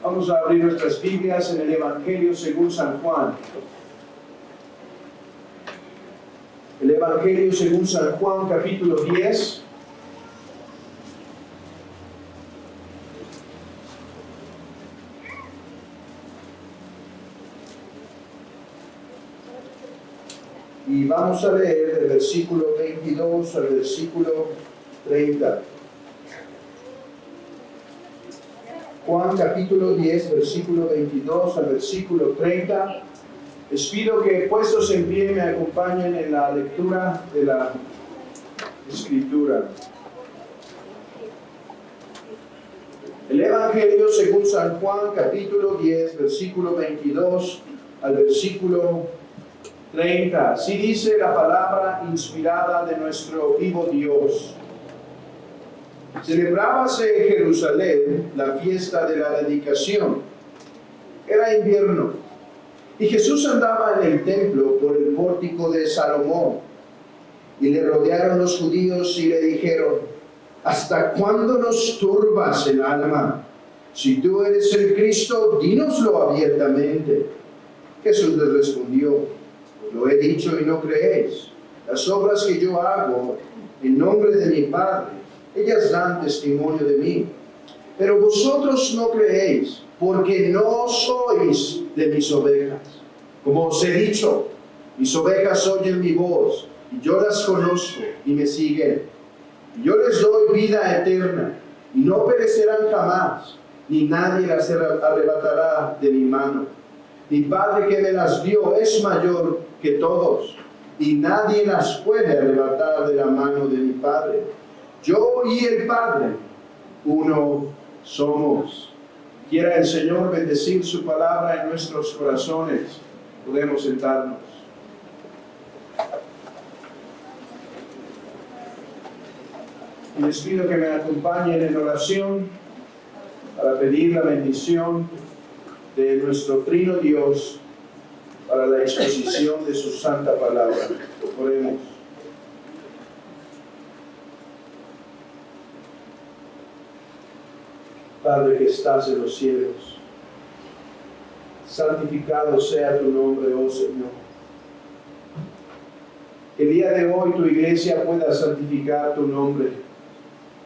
Vamos a abrir nuestras Biblias en el Evangelio según San Juan. El Evangelio según San Juan, capítulo 10. Y vamos a leer del versículo 22 al versículo 30. Juan capítulo 10, versículo 22 al versículo 30. Les pido que puestos en pie me acompañen en la lectura de la Escritura. El Evangelio según San Juan capítulo 10, versículo 22 al versículo 30. Así dice la palabra inspirada de nuestro vivo Dios. Celebrábase en Jerusalén la fiesta de la dedicación. Era invierno, y Jesús andaba en el templo por el pórtico de Salomón. Y le rodearon los judíos y le dijeron: ¿hasta cuándo nos turbas el alma? Si tú eres el Cristo, dínoslo abiertamente. Jesús les respondió: lo he dicho y no creéis. Las obras que yo hago en nombre de mi Padre, ellas dan testimonio de mí. Pero vosotros no creéis, porque no sois de mis ovejas. Como os he dicho, mis ovejas oyen mi voz, y yo las conozco y me siguen. Y yo les doy vida eterna, y no perecerán jamás, ni nadie las arrebatará de mi mano. Mi Padre que me las dio es mayor que todos, y nadie las puede arrebatar de la mano de mi Padre. Yo y el Padre, uno somos. Quiera el Señor bendecir su palabra en nuestros corazones. Podemos sentarnos. Y les pido que me acompañen en oración para pedir la bendición de nuestro Trino Dios para la exposición de su santa palabra. Oremos. Padre que estás en los cielos, santificado sea tu nombre, oh Señor. Que el día de hoy tu iglesia pueda santificar tu nombre,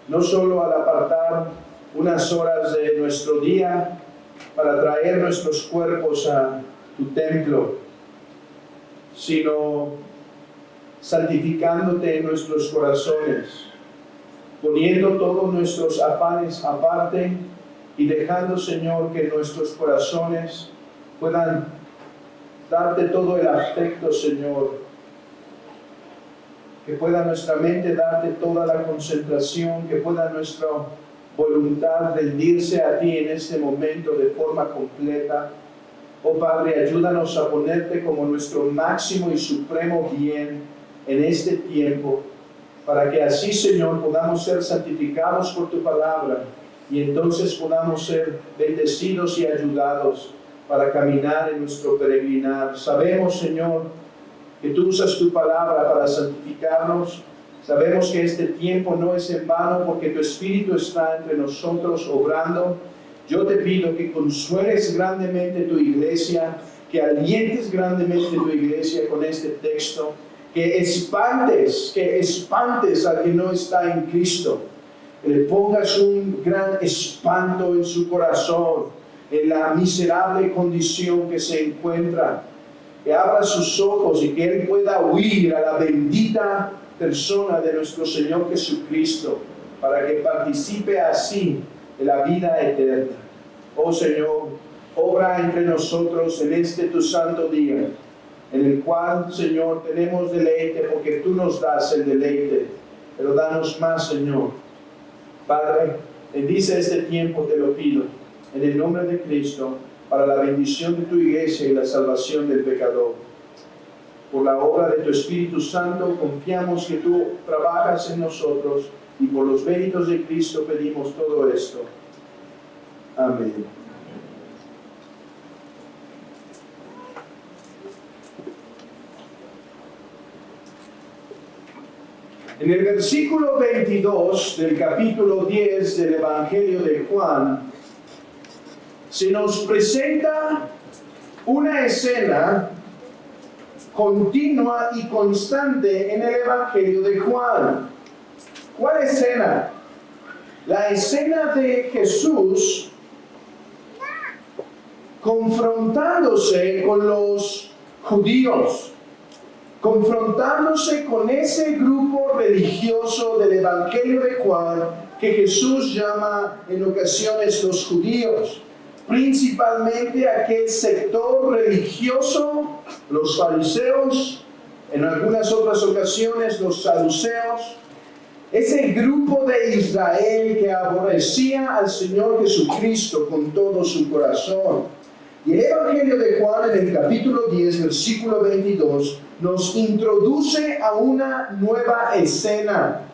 no solo al apartar unas horas de nuestro día para traer nuestros cuerpos a tu templo, sino santificándote en nuestros corazones, poniendo todos nuestros afanes aparte y dejando, Señor, que nuestros corazones puedan darte todo el afecto, Señor, que pueda nuestra mente darte toda la concentración, que pueda nuestra voluntad rendirse a ti en este momento de forma completa. Oh Padre, ayúdanos a ponerte como nuestro máximo y supremo bien en este tiempo, para que así, Señor, podamos ser santificados por tu palabra y entonces podamos ser bendecidos y ayudados para caminar en nuestro peregrinar. Sabemos, Señor, que tú usas tu palabra para santificarnos. Sabemos que este tiempo no es en vano porque tu Espíritu está entre nosotros obrando. Yo te pido que consueles grandemente tu iglesia, que alientes grandemente tu iglesia con este texto, que espantes al que no está en Cristo, que le pongas un gran espanto en su corazón, en la miserable condición que se encuentra, que abra sus ojos y que él pueda huir a la bendita persona de nuestro Señor Jesucristo, para que participe así de la vida eterna. Oh Señor, obra entre nosotros en este tu santo día, en el cual, Señor, tenemos deleite porque tú nos das el deleite, pero danos más, Señor. Padre, bendice este tiempo, te lo pido, en el nombre de Cristo, para la bendición de tu iglesia y la salvación del pecador. Por la obra de tu Espíritu Santo, confiamos que tú trabajas en nosotros y por los méritos de Cristo pedimos todo esto. Amén. En el versículo 22 del capítulo 10 del Evangelio de Juan, se nos presenta una escena continua y constante en el Evangelio de Juan. ¿Cuál escena? La escena de Jesús confrontándose con los judíos, confrontándose con ese grupo religioso del Evangelio de Juan que Jesús llama en ocasiones los judíos, principalmente aquel sector religioso, los fariseos, en algunas otras ocasiones los saduceos, ese grupo de Israel que aborrecía al Señor Jesucristo con todo su corazón. Y el Evangelio de Juan en el capítulo 10, versículo 22, nos introduce a una nueva escena.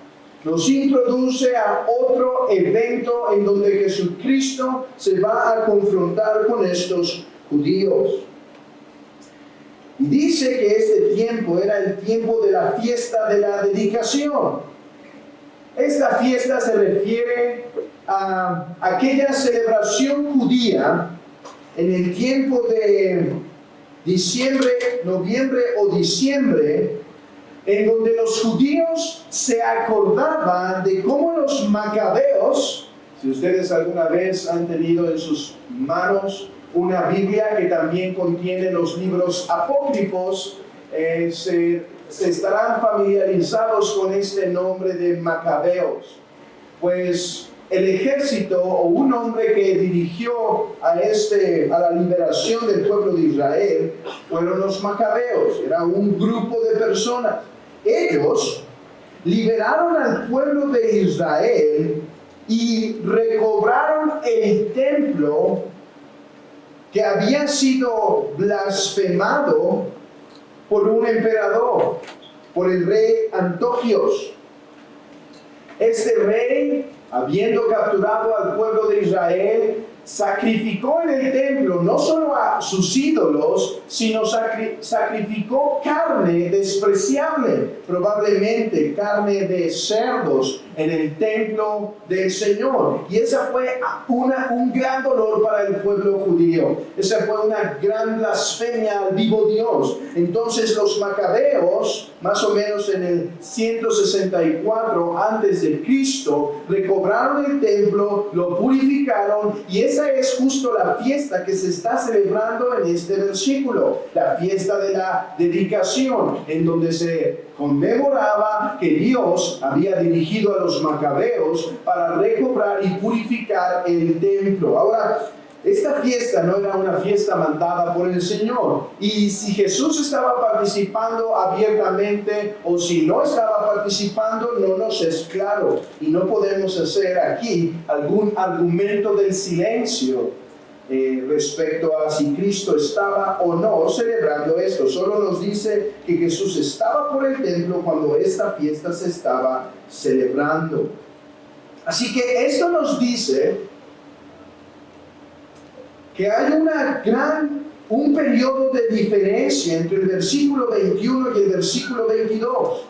Nos introduce a otro evento en donde Jesucristo se va a confrontar con estos judíos. Y dice que este tiempo era el tiempo de la fiesta de la dedicación. Esta fiesta se refiere a aquella celebración judía en el tiempo de diciembre, noviembre o diciembre, en donde los judíos se acordaban de cómo los macabeos, si ustedes alguna vez han tenido en sus manos una Biblia que también contiene los libros apócrifos, se estarán familiarizados con este nombre de macabeos. Pues el ejército o un hombre que dirigió a la liberación del pueblo de Israel fueron los macabeos. Era un grupo de personas. Ellos liberaron al pueblo de Israel y recobraron el templo que había sido blasfemado por un emperador, por el rey Antoquios. Este rey, habiendo capturado al pueblo de Israel, sacrificó en el templo no solo a sus ídolos, sino sacrificó carne despreciable, probablemente carne de cerdos, en el templo del Señor. Y esa fue un gran dolor para el pueblo judío. Esa fue una gran blasfemia al vivo Dios. Entonces los macabeos, más o menos en el 164 antes de Cristo, recobraron el templo, lo purificaron, y esa es justo la fiesta que se está celebrando en este versículo, la fiesta de la dedicación, en donde se conmemoraba que Dios había dirigido a los macabeos para recobrar y purificar el templo. Ahora, esta fiesta no era una fiesta mandada por el Señor, y si Jesús estaba participando abiertamente o si no estaba participando no nos es claro, y no podemos hacer aquí algún argumento del silencio respecto a si Cristo estaba o no celebrando esto. Solo nos dice que Jesús estaba por el templo cuando esta fiesta se estaba celebrando. Así que esto nos dice que hay un periodo de diferencia entre el versículo 21 y el versículo 22.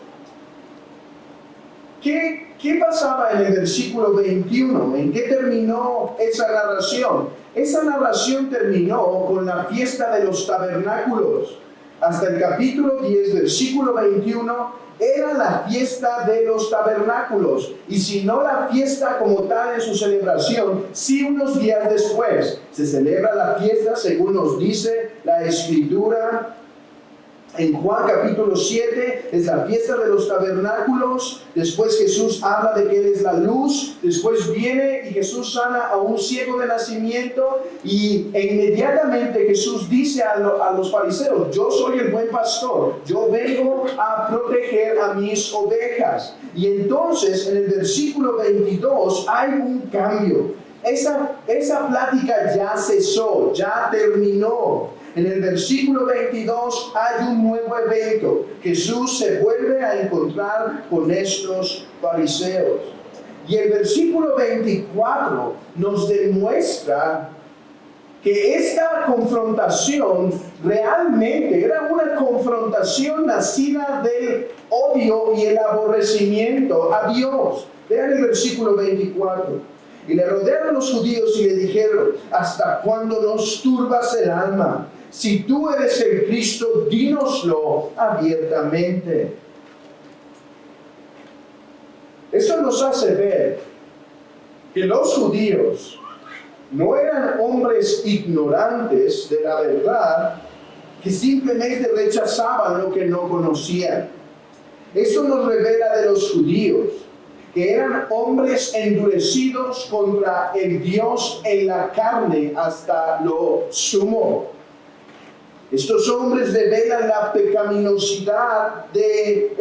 ¿Qué pasaba en el versículo 21? ¿En qué terminó esa narración? Esa narración terminó con la fiesta de los tabernáculos. Hasta el capítulo 10, versículo 21, era la fiesta de los tabernáculos. Y si no la fiesta como tal en su celebración, sí unos días después se celebra la fiesta según nos dice la Escritura. En Juan capítulo 7 es la fiesta de los tabernáculos. Después Jesús habla de que Él es la luz. Después viene y Jesús sana a un ciego de nacimiento. E inmediatamente Jesús dice a los fariseos: yo soy el buen pastor. Yo vengo a proteger a mis ovejas. Y entonces en el versículo 22 hay un cambio. Esa plática ya cesó, ya terminó. En el versículo 22 hay un nuevo evento. Jesús se vuelve a encontrar con estos fariseos. Y el versículo 24 nos demuestra que esta confrontación realmente era una confrontación nacida del odio y el aborrecimiento a Dios. Vean el versículo 24. Y le rodearon los judíos y le dijeron: ¿hasta cuándo nos turbas el alma? Si tú eres el Cristo, dínoslo abiertamente. Esto nos hace ver que los judíos no eran hombres ignorantes de la verdad, que simplemente rechazaban lo que no conocían. Esto nos revela de los judíos que eran hombres endurecidos contra el Dios en la carne hasta lo sumo. Estos hombres revelan la pecaminosidad de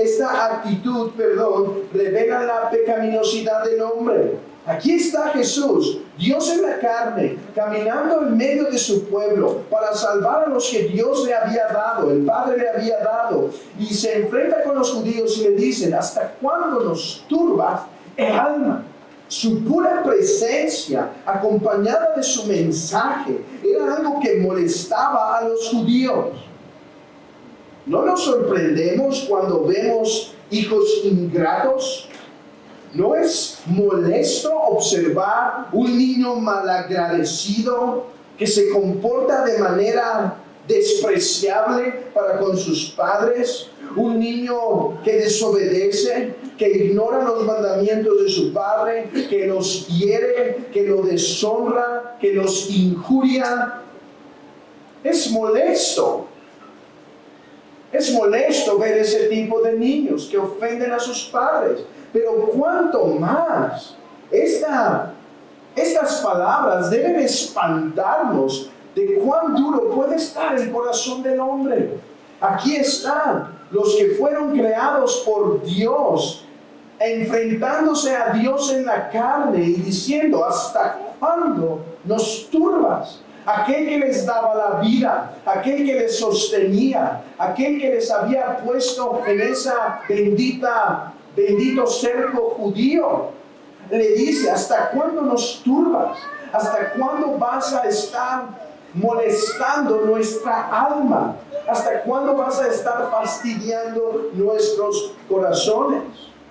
revelan la pecaminosidad del hombre. Aquí está Jesús, Dios en la carne, caminando en medio de su pueblo para salvar a los que Dios le había dado, el Padre le había dado, y se enfrenta con los judíos y le dicen: ¿hasta cuándo nos turbas el alma? Su pura presencia, acompañada de su mensaje, era algo que molestaba a los judíos. ¿No nos sorprendemos cuando vemos hijos ingratos? ¿No es molesto observar un niño malagradecido que se comporta de manera despreciable para con sus padres? Un niño que desobedece, que ignora los mandamientos de su padre, que los hiere, que lo deshonra, que los injuria. Es molesto. Es molesto ver ese tipo de niños que ofenden a sus padres. Pero cuánto más estas palabras deben espantarnos de cuán duro puede estar el corazón del hombre. Aquí están los que fueron creados por Dios, enfrentándose a Dios en la carne y diciendo: ¿hasta cuándo nos turbas? Aquel que les daba la vida, aquel que les sostenía, aquel que les había puesto en esa bendito cerco judío, le dice: ¿hasta cuándo nos turbas? ¿Hasta cuándo vas a estar molestando nuestra alma? ¿Hasta cuándo vas a estar fastidiando nuestros corazones?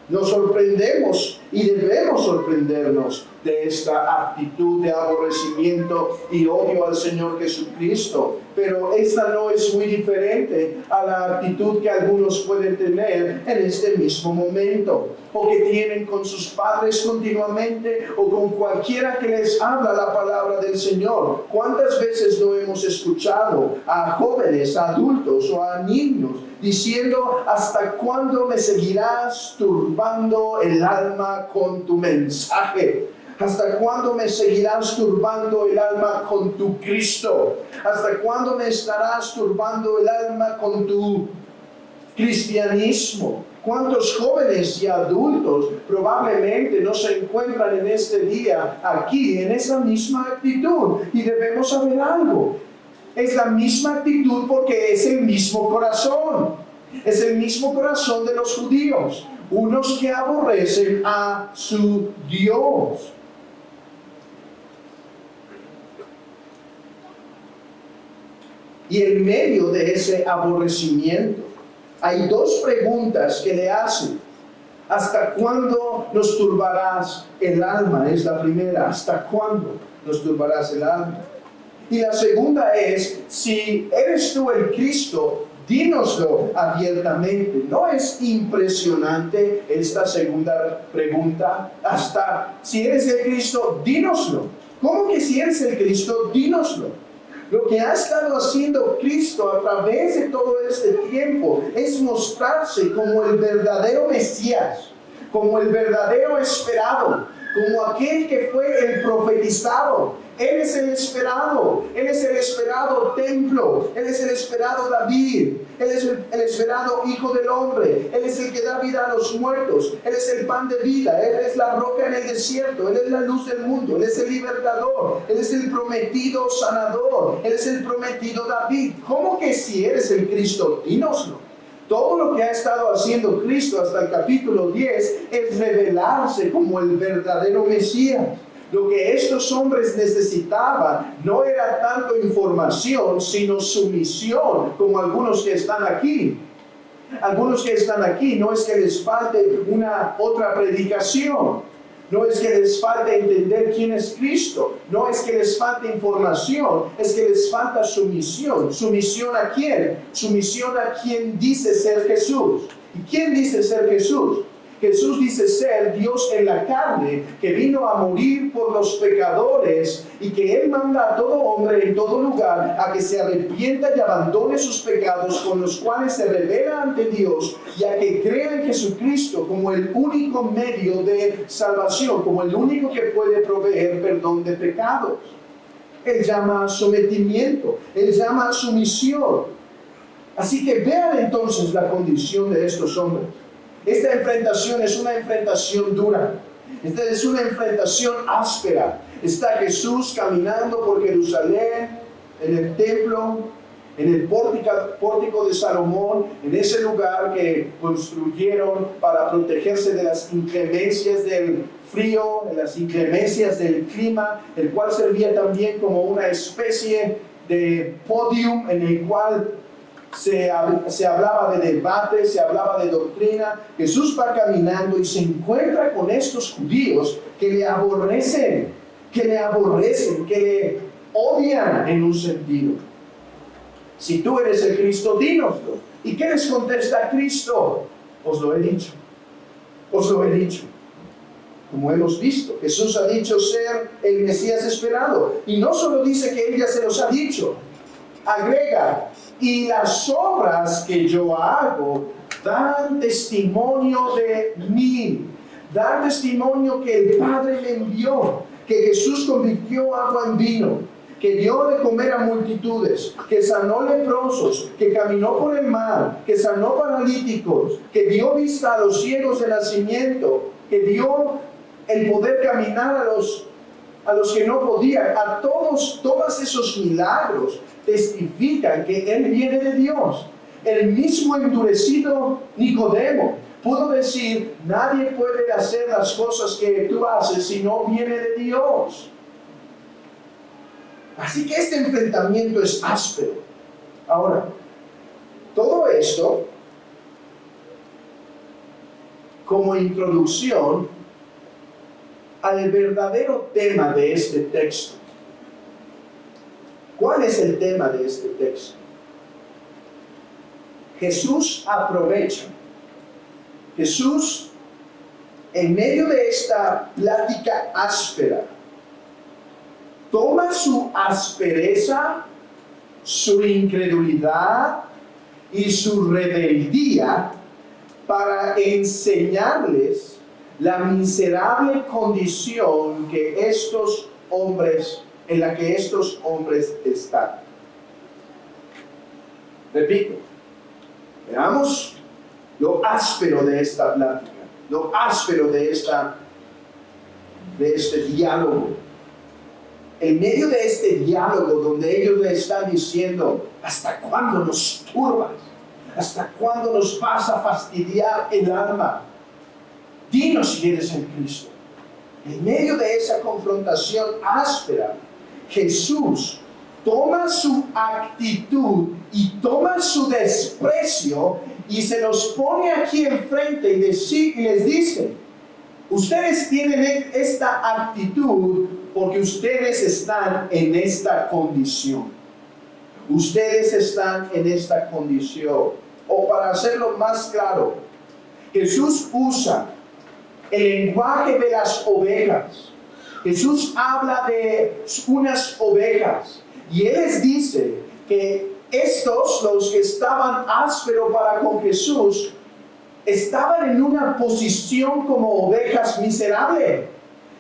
Nos sorprendemos y debemos sorprendernos de esta actitud de aborrecimiento y odio al Señor Jesucristo. Pero esta no es muy diferente a la actitud que algunos pueden tener en este mismo momento, o que tienen con sus padres continuamente, o con cualquiera que les habla la palabra del Señor. ¿Cuántas veces no hemos escuchado a jóvenes, a adultos o a niños diciendo: ¿hasta cuándo me seguirás turbando el alma con tu mensaje? ¿Hasta cuándo me seguirás turbando el alma con tu Cristo? ¿Hasta cuándo me estarás turbando el alma con tu cristianismo? ¿Cuántos jóvenes y adultos probablemente no se encuentran en este día aquí en esa misma actitud? Y debemos saber algo. Es la misma actitud porque es el mismo corazón. Es el mismo corazón de los judíos. Unos que aborrecen a su Dios. Y en medio de ese aborrecimiento hay dos preguntas que le hacen. ¿Hasta cuándo nos turbarás el alma? Es la primera. ¿Hasta cuándo nos turbarás el alma? Y la segunda es: si eres tú el Cristo, dínoslo abiertamente. ¿No es impresionante esta segunda pregunta? Si eres el Cristo, dínoslo. ¿Cómo que si eres el Cristo, dínoslo? Lo que ha estado haciendo Cristo a través de todo este tiempo es mostrarse como el verdadero Mesías, como el verdadero esperado, como aquel que fue el profetizado. Él es el esperado templo, Él es el esperado David, Él es el esperado Hijo del Hombre, Él es el que da vida a los muertos, Él es el pan de vida, Él es la roca en el desierto, Él es la luz del mundo, Él es el libertador, Él es el prometido sanador, Él es el prometido David. ¿Cómo que si eres el Cristo? Dínoslo. Todo lo que ha estado haciendo Cristo hasta el capítulo 10 es revelarse como el verdadero Mesías. Lo que estos hombres necesitaban no era tanto información, sino sumisión, como algunos que están aquí. Algunos que están aquí no es que les falte una otra predicación, No es que les falte entender quién es Cristo. No es que les falte información. Es que les falta sumisión. ¿Sumisión a quién? Sumisión a quien dice ser Jesús. ¿Y quién dice ser Jesús? Jesús dice ser Dios en la carne, que vino a morir por los pecadores y que Él manda a todo hombre en todo lugar a que se arrepienta y abandone sus pecados con los cuales se revela ante Dios y a que crea en Jesucristo como el único medio de salvación, como el único que puede proveer perdón de pecados. Él llama sometimiento, Él llama sumisión. Así que vean entonces la condición de estos hombres. Esta enfrentación es una enfrentación dura. Esta es una enfrentación áspera. Está Jesús caminando por Jerusalén, en el templo, en el pórtico de Salomón, en ese lugar que construyeron para protegerse de las inclemencias del frío, de las inclemencias del clima, el cual servía también como una especie de podium en el cual se hablaba de debate, se hablaba de doctrina. Jesús va caminando y se encuentra con estos judíos que le aborrecen, que le odian en un sentido. Si tú eres el Cristo, dínoslo. ¿Y qué les contesta Cristo? Os lo he dicho. Os lo he dicho. Como hemos visto, Jesús ha dicho ser el Mesías esperado. Y no solo dice que Él ya se los ha dicho. Agrega, y las obras que yo hago dan testimonio de mí, dan testimonio que el Padre le envió, que Jesús convirtió agua en vino, que dio de comer a multitudes, que sanó leprosos, que caminó por el mar, que sanó paralíticos, que dio vista a los ciegos de nacimiento, que dio el poder caminar a los que no podían. A todos esos milagros testifican que Él viene de Dios. El mismo endurecido Nicodemo pudo decir, nadie puede hacer las cosas que tú haces si no viene de Dios. Así que este enfrentamiento es áspero. Ahora, todo esto como introducción al verdadero tema de este texto. ¿Cuál es el tema de este texto? Jesús aprovecha. Jesús, en medio de esta plática áspera, toma su aspereza, su incredulidad y su rebeldía para enseñarles la miserable condición que en la que estos hombres están. Repito, veamos lo áspero de esta plática, lo áspero de este diálogo. En medio de este diálogo donde ellos le están diciendo, ¿hasta cuándo nos turbas? ¿Hasta cuándo nos vas a fastidiar el alma? Dinos si eres el Cristo. En medio de esa confrontación áspera, Jesús toma su actitud y toma su desprecio y se los pone aquí enfrente y les dice, ustedes tienen esta actitud porque ustedes están en esta condición. Ustedes están en esta condición. O para hacerlo más claro, Jesús usa el lenguaje de las ovejas. Jesús habla de unas ovejas y Él les dice que estos, los que estaban ásperos para con Jesús, estaban en una posición como ovejas miserables.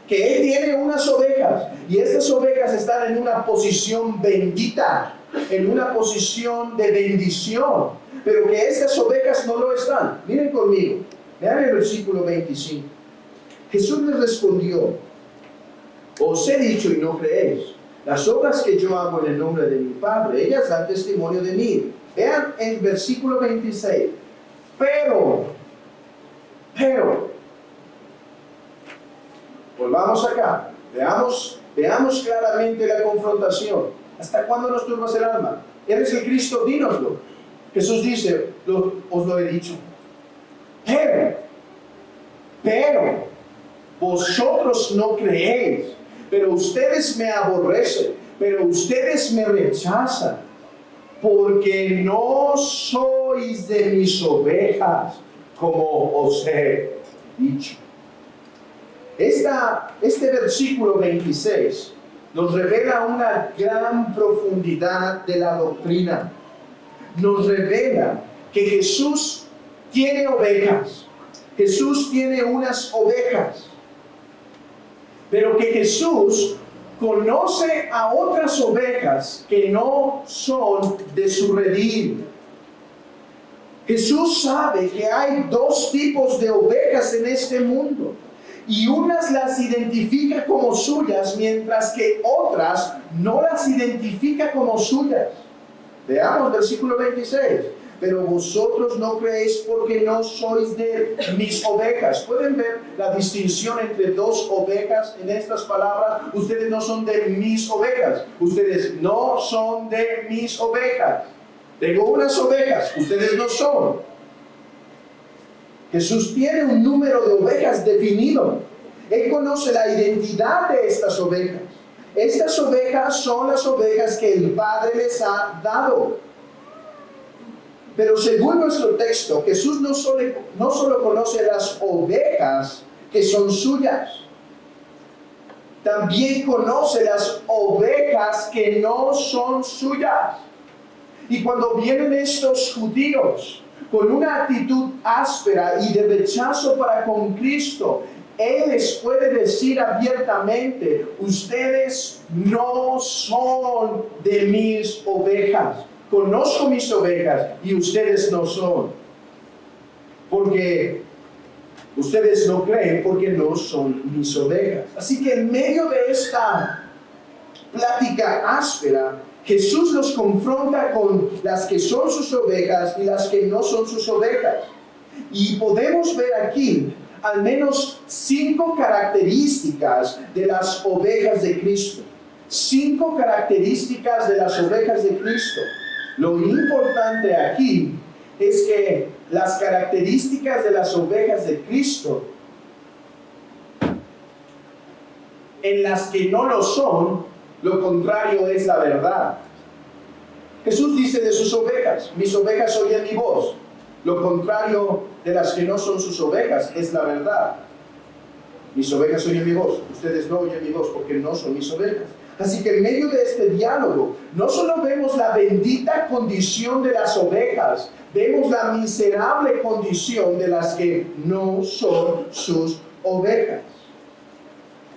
Que Él tiene unas ovejas y estas ovejas están en una posición bendita, en una posición de bendición, pero que estas ovejas no lo están. Miren conmigo, vean el versículo 25. Jesús les respondió, os he dicho y no creéis, las obras que yo hago en el nombre de mi Padre, ellas dan testimonio de mí. Vean el versículo 26. Pero, volvamos acá, veamos claramente la confrontación. ¿Hasta cuándo nos turbas el alma? ¿Eres el Cristo? Dínoslo. Jesús dice, os lo he dicho. Pero, vosotros no creéis, pero ustedes me aborrecen, pero ustedes me rechazan, porque no sois de mis ovejas, como os he dicho. Este versículo 26 nos revela una gran profundidad de la doctrina. Nos revela que Jesús tiene ovejas. Jesús tiene unas ovejas. Pero que Jesús conoce a otras ovejas que no son de su redil. Jesús sabe que hay dos tipos de ovejas en este mundo. Y unas las identifica como suyas, mientras que otras no las identifica como suyas. Veamos versículo 26. Pero vosotros no creéis porque no sois de mis ovejas. ¿Pueden ver la distinción entre dos ovejas en estas palabras? Ustedes no son de mis ovejas. Ustedes no son de mis ovejas. Tengo unas ovejas, ustedes no son. Jesús tiene un número de ovejas definido. Él conoce la identidad de estas ovejas. Estas ovejas son las ovejas que el Padre les ha dado. Pero según nuestro texto, Jesús no solo conoce las ovejas que son suyas, también conoce las ovejas que no son suyas. Y cuando vienen estos judíos con una actitud áspera y de rechazo para con Cristo, Él les puede decir abiertamente: ustedes no son de mis ovejas. Conozco mis ovejas y ustedes no son. Porque ustedes no creen porque no son mis ovejas. Así que en medio de esta plática áspera, Jesús los confronta con las que son sus ovejas y las que no son sus ovejas. Y podemos ver aquí al menos 5 características de las ovejas de Cristo. 5 características de las ovejas de Cristo. Lo importante aquí es que las características de las ovejas de Cristo, en las que no lo son, lo contrario es la verdad. Jesús dice de sus ovejas: mis ovejas oyen mi voz. Lo contrario de las que no son sus ovejas es la verdad. Mis ovejas oyen mi voz. Ustedes no oyen mi voz porque no son mis ovejas. Así que en medio de este diálogo, no solo vemos la bendita condición de las ovejas, vemos la miserable condición de las que no son sus ovejas.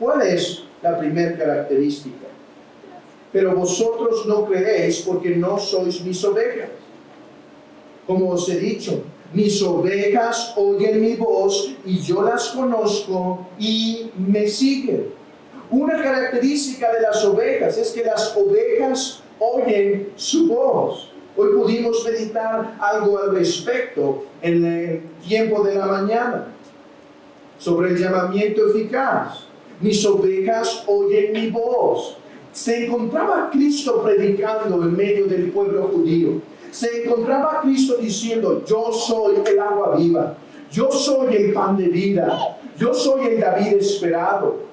¿Cuál es la primera característica? Pero vosotros no creéis porque no sois mis ovejas. Como os he dicho, mis ovejas oyen mi voz y yo las conozco y me siguen. Una característica de las ovejas es que las ovejas oyen su voz. Hoy pudimos meditar algo al respecto en el tiempo de la mañana sobre el llamamiento eficaz. Mis ovejas oyen mi voz. Se encontraba Cristo predicando en medio del pueblo judío. Se encontraba Cristo diciendo: yo soy el agua viva, yo soy el pan de vida, yo soy el David esperado.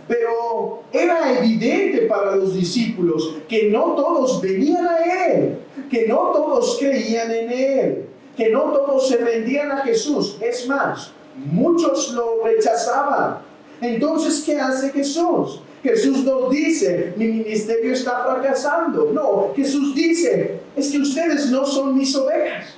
Pero era evidente para los discípulos que no todos venían a Él, que no todos creían en Él, que no todos se rendían a Jesús. Es más, muchos lo rechazaban. Entonces, ¿qué hace Jesús? Jesús no dice: mi ministerio está fracasando. No, Jesús dice: es que ustedes no son mis ovejas.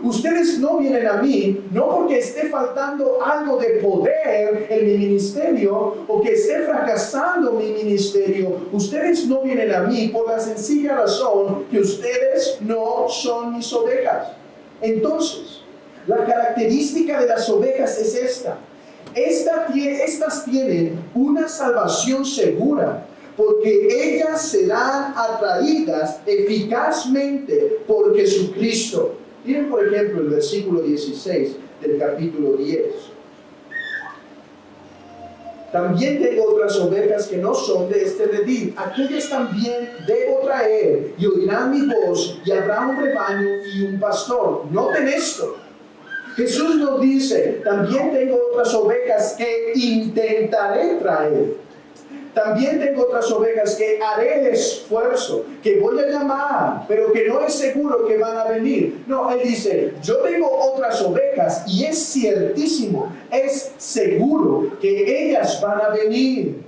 Ustedes no vienen a mí, no porque esté faltando algo de poder en mi ministerio o que esté fracasando mi ministerio. Ustedes no vienen a mí por la sencilla razón que ustedes no son mis ovejas. Entonces, la característica de las ovejas es esta. Estas tienen una salvación segura, porque ellas serán atraídas eficazmente por Jesucristo. Miren por ejemplo el versículo 16 del capítulo 10. También tengo otras ovejas que no son de este redil. Aquellas también debo traer, y oirán mi voz, y habrá un rebaño y un pastor. Noten esto. Jesús nos dice, también tengo otras ovejas que intentaré traer. También tengo otras ovejas que haré el esfuerzo, que voy a llamar, pero que no es seguro que van a venir. No, Él dice, yo tengo otras ovejas y es ciertísimo, es seguro que ellas van a venir.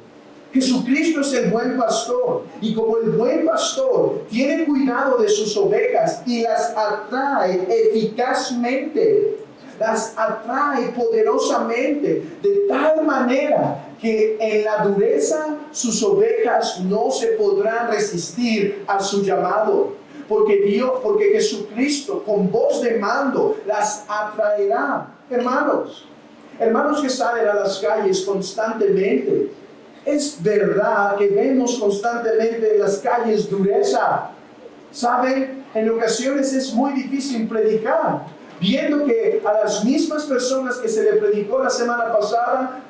Jesucristo es el buen pastor y como el buen pastor tiene cuidado de sus ovejas y las atrae eficazmente, las atrae poderosamente, de tal manera que en la dureza sus ovejas no se podrán resistir a su llamado. Porque Jesucristo con voz de mando las atraerá. Hermanos que salen a las calles constantemente, es verdad que vemos constantemente en las calles dureza. ¿Saben? En ocasiones es muy difícil predicar, viendo que a las mismas personas que se le predicó la semana pasada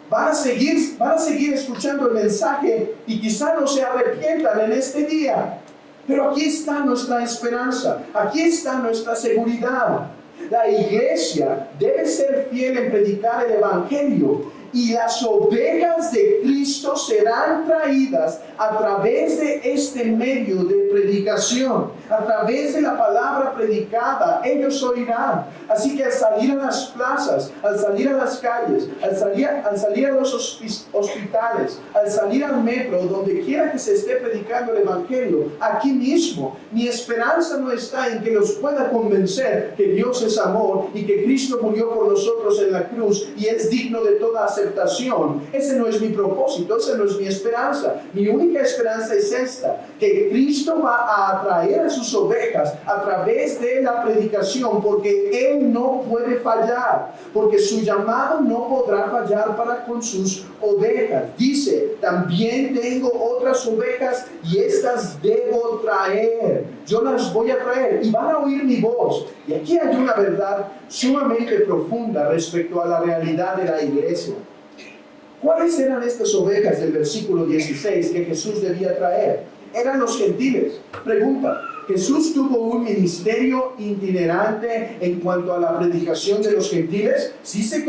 van a seguir escuchando el mensaje y quizá no se arrepientan en este día. Pero aquí está nuestra esperanza, aquí está nuestra seguridad. La iglesia debe ser fiel en predicar el evangelio y las ovejas de Cristo serán traídas a través de este medio de predicación, a través de la palabra predicada, ellos oirán. Así que al salir a las plazas, al salir a las calles, al salir a los hospitales, al salir al metro, donde quiera que se esté predicando el evangelio, aquí mismo, mi esperanza no está en que los pueda convencer que Dios es amor y que Cristo murió por nosotros en la cruz y es digno de toda aceptación. Ese no es mi propósito, esa no es mi esperanza. Mi única esperanza es esta, que Cristo va a atraer a sus ovejas a través de la predicación, porque Él no puede fallar, porque su llamado no podrá fallar para con sus ovejas. Dice, también tengo otras ovejas y estas debo traer. Yo las voy a traer y van a oír mi voz. Y aquí hay una verdad sumamente profunda respecto a la realidad de la iglesia. ¿Cuáles eran estas ovejas del versículo 16 que Jesús debía traer? Eran los gentiles. Pregunta, ¿Jesús tuvo un ministerio itinerante en cuanto a la predicación de los gentiles? Sí se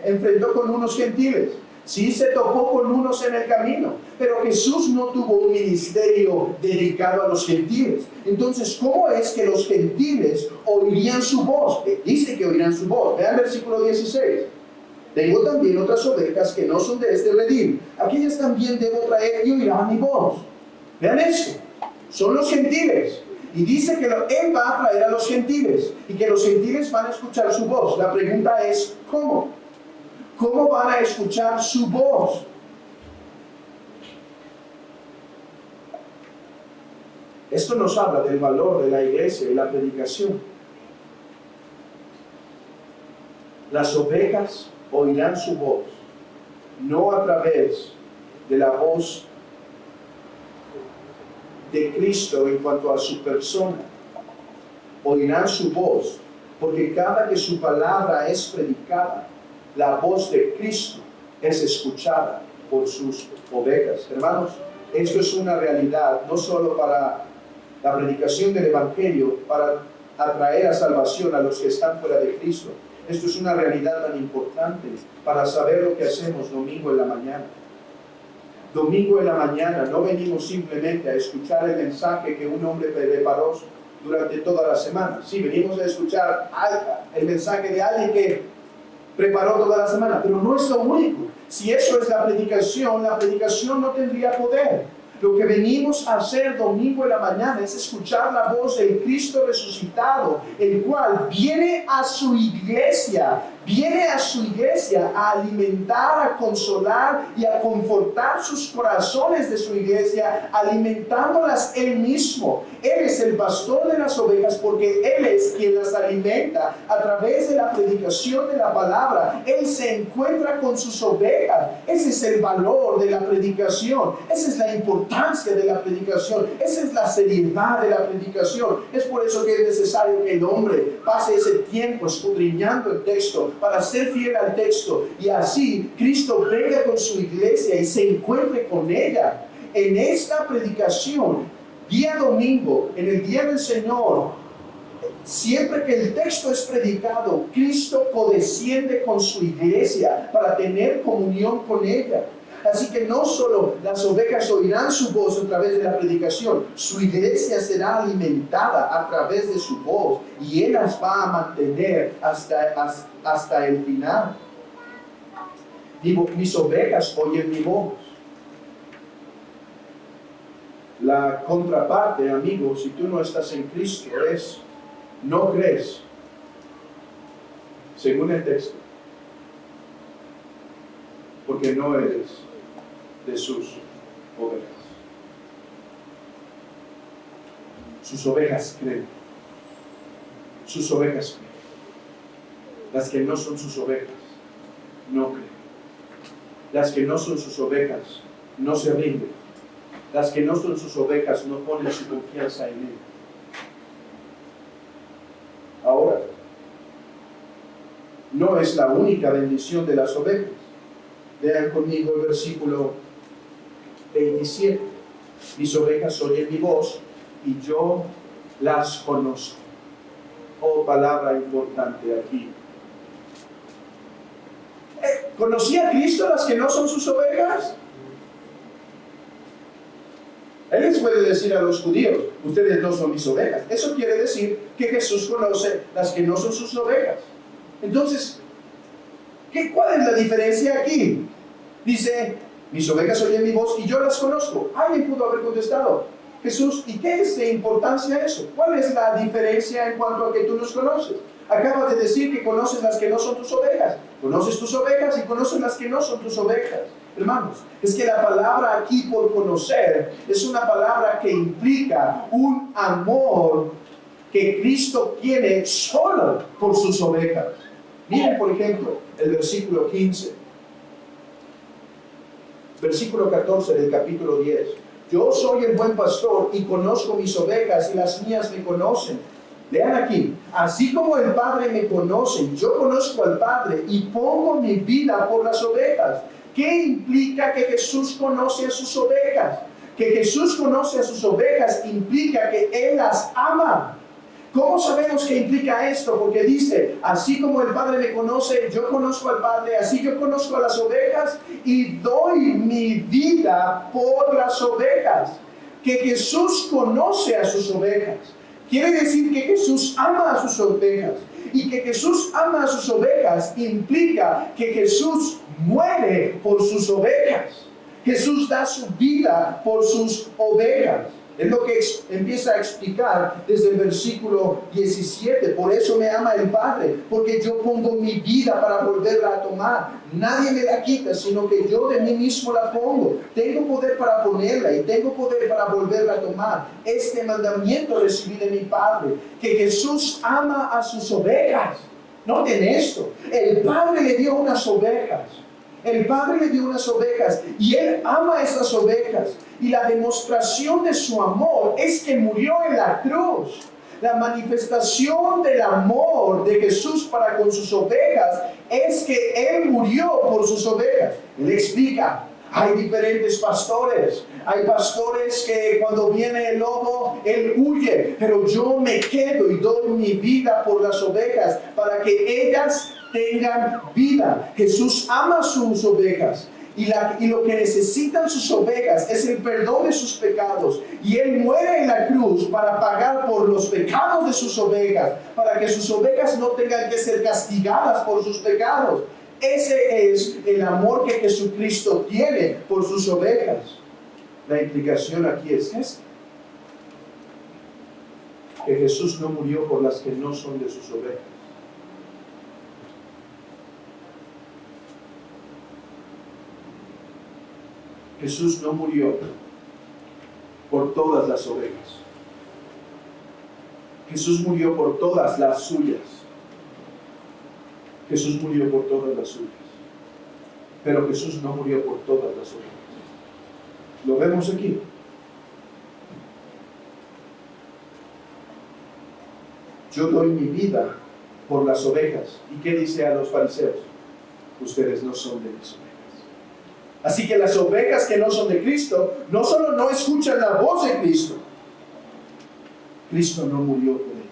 enfrentó con unos gentiles, sí se topó con unos en el camino, pero Jesús no tuvo un ministerio dedicado a los gentiles. Entonces, ¿cómo es que los gentiles oirían su voz? Dice que oirán su voz. Vean el versículo 16. Tengo también otras ovejas que no son de este redil. Aquellas también debo traer y oirán mi voz. Vean esto. Son los gentiles. Y dice que Él va a traer a los gentiles. Y que los gentiles van a escuchar su voz. La pregunta es, ¿cómo? ¿Cómo van a escuchar su voz? Esto nos habla del valor de la iglesia y la predicación. Las ovejas oirán su voz, no a través de la voz de Cristo en cuanto a su persona. Oirán su voz, porque cada que su palabra es predicada, la voz de Cristo es escuchada por sus ovejas. Hermanos, esto es una realidad, no solo para la predicación del evangelio, para atraer a salvación a los que están fuera de Cristo. Esto es una realidad tan importante para saber lo que hacemos domingo en la mañana. Domingo en la mañana no venimos simplemente a escuchar el mensaje que un hombre preparó durante toda la semana. Sí, venimos a escuchar el mensaje de alguien que preparó toda la semana, pero no es lo único. Si eso es la predicación no tendría poder. Lo que venimos a hacer domingo en la mañana es escuchar la voz del Cristo resucitado, el cual viene a su iglesia a alimentar, a consolar y a confortar sus corazones de su iglesia, alimentándolas Él mismo. Él es el pastor de las ovejas porque Él es quien las alimenta a través de la predicación de la palabra. Él se encuentra con sus ovejas. Ese es el valor de la predicación. Esa es la importancia de la predicación. Esa es la seriedad de la predicación. Es por eso que es necesario que el hombre pase ese tiempo escudriñando el texto para ser fiel al texto y así Cristo venga con su iglesia y se encuentre con ella. En esta predicación, día domingo, en el día del Señor, Siempre que el texto es predicado, Cristo codesciende con su iglesia para tener comunión con ella. Así que no solo las ovejas oirán su voz a través de la predicación, su iglesia será alimentada a través de su voz y Él las va a mantener hasta el final. Digo, mis ovejas oyen mi voz. La contraparte, amigos, si tú no estás en Cristo, es no crees, según el texto, porque no eres de sus ovejas. Sus ovejas creen. Sus ovejas creen. Las que no son sus ovejas no creen. Las que no son sus ovejas no se rinden. Las que no son sus ovejas no ponen su confianza en Él. Ahora, no es la única bendición de las ovejas. Vean conmigo el versículo 27. Mis ovejas oyen mi voz y yo las conozco. Oh, palabra importante aquí. ¿Conocía Cristo las que no son sus ovejas? Él les puede decir a los judíos, ustedes no son mis ovejas. Eso quiere decir que Jesús conoce las que no son sus ovejas. Entonces, ¿cuál es la diferencia aquí? Dice, mis ovejas oyen mi voz y yo las conozco. Alguien pudo haber contestado, Jesús, ¿y qué es de importancia eso? ¿Cuál es la diferencia en cuanto a que tú nos conoces? Acabas de decir que conoces las que no son tus ovejas. Conoces tus ovejas y conoces las que no son tus ovejas. Hermanos, es que la palabra aquí por conocer es una palabra que implica un amor que Cristo tiene solo por sus ovejas. Miren, por ejemplo, el versículo 15. Versículo 14 del capítulo 10. Yo soy el buen pastor y conozco mis ovejas y las mías me conocen. Vean aquí, así como el Padre me conoce, yo conozco al Padre y pongo mi vida por las ovejas. ¿Qué implica que Jesús conoce a sus ovejas? Que Jesús conoce a sus ovejas implica que Él las ama. ¿Cómo sabemos que implica esto? Porque dice, así como el Padre me conoce, yo conozco al Padre, así yo conozco a las ovejas y doy mi vida por las ovejas. Que Jesús conoce a sus ovejas. Quiere decir que Jesús ama a sus ovejas. Y que Jesús ama a sus ovejas implica que Jesús muere por sus ovejas. Jesús da su vida por sus ovejas. Es lo que empieza a explicar desde el versículo 17. Por eso me ama el Padre, porque yo pongo mi vida para volverla a tomar. Nadie me la quita, sino que yo de mí mismo la pongo. Tengo poder para ponerla y tengo poder para volverla a tomar. Este mandamiento recibí de mi Padre, que Jesús ama a sus ovejas. Noten esto, el Padre le dio unas ovejas. El Padre le dio unas ovejas y Él ama a esas ovejas. Y la demostración de su amor es que murió en la cruz. La manifestación del amor de Jesús para con sus ovejas es que Él murió por sus ovejas. Él explica, hay diferentes pastores. Hay pastores que cuando viene el lobo, él huye. Pero yo me quedo y doy mi vida por las ovejas para que ellas tengan vida. Jesús ama a sus ovejas. Y lo que necesitan sus ovejas es el perdón de sus pecados. Y Él muere en la cruz para pagar por los pecados de sus ovejas, para que sus ovejas no tengan que ser castigadas por sus pecados. Ese es el amor que Jesucristo tiene por sus ovejas. La implicación aquí es esta: que Jesús no murió por las que no son de sus ovejas. Jesús no murió por todas las ovejas. Jesús murió por todas las suyas. Jesús murió por todas las suyas. Pero Jesús no murió por todas las ovejas. Lo vemos aquí. Yo doy mi vida por las ovejas. ¿Y qué dice a los fariseos? Ustedes no son de mis ovejas. Así que las ovejas que no son de Cristo, no solo no escuchan la voz de Cristo, Cristo no murió por ellas.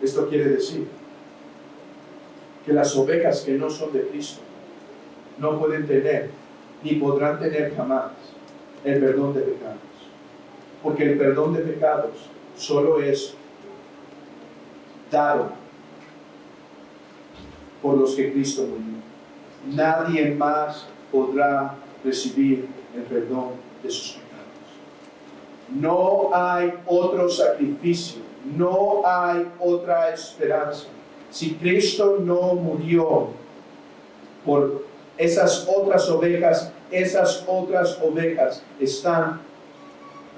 Esto quiere decir que las ovejas que no son de Cristo no pueden tener, ni podrán tener jamás, el perdón de pecados. Porque el perdón de pecados solo es dado por los que Cristo murió. Nadie más podrá recibir el perdón de sus pecados. No hay otro sacrificio, no hay otra esperanza. Si Cristo no murió por esas otras ovejas están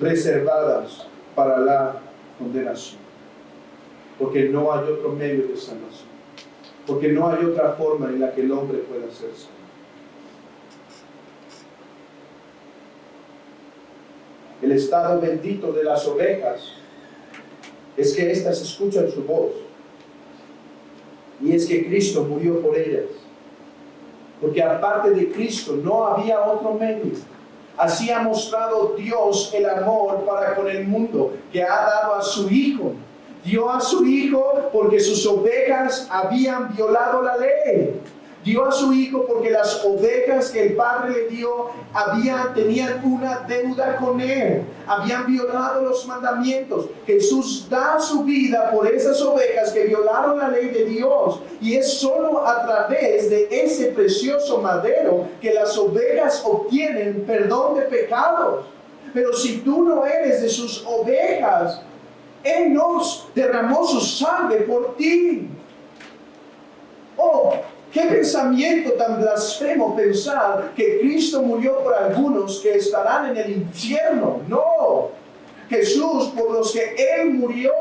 reservadas para la condenación. Porque no hay otro medio de salvación. Porque no hay otra forma en la que el hombre pueda ser salvo. El estado bendito de las ovejas es que éstas escuchan su voz. Y es que Cristo murió por ellas. Porque aparte de Cristo no había otro medio. Así ha mostrado Dios el amor para con el mundo, que ha dado a su Hijo. Dio a su Hijo porque sus ovejas habían violado la ley. Dio a su Hijo porque las ovejas que el Padre le dio tenían una deuda con Él. Habían violado los mandamientos. Jesús da su vida por esas ovejas que violaron la ley de Dios. Y es solo a través de ese precioso madero que las ovejas obtienen perdón de pecados. Pero si tú no eres de sus ovejas, Él nos derramó su sangre por ti. Oh, qué pensamiento tan blasfemo pensar que Cristo murió por algunos que estarán en el infierno. No, Jesús, por los que Él murió,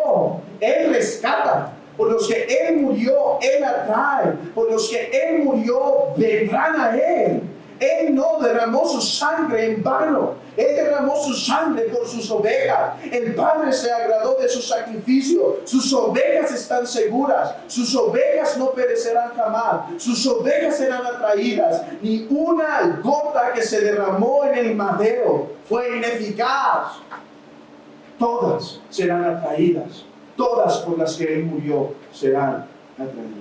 Él rescata. Por los que Él murió, Él atrae. Por los que Él murió, vendrán a Él. Él no derramó su sangre en vano. Él derramó su sangre por sus ovejas. El Padre se agradó de su sacrificio. Sus ovejas están seguras. Sus ovejas no perecerán jamás. Sus ovejas serán atraídas. Ni una gota que se derramó en el madero fue ineficaz. Todas serán atraídas. Todas por las que Él murió serán atraídas.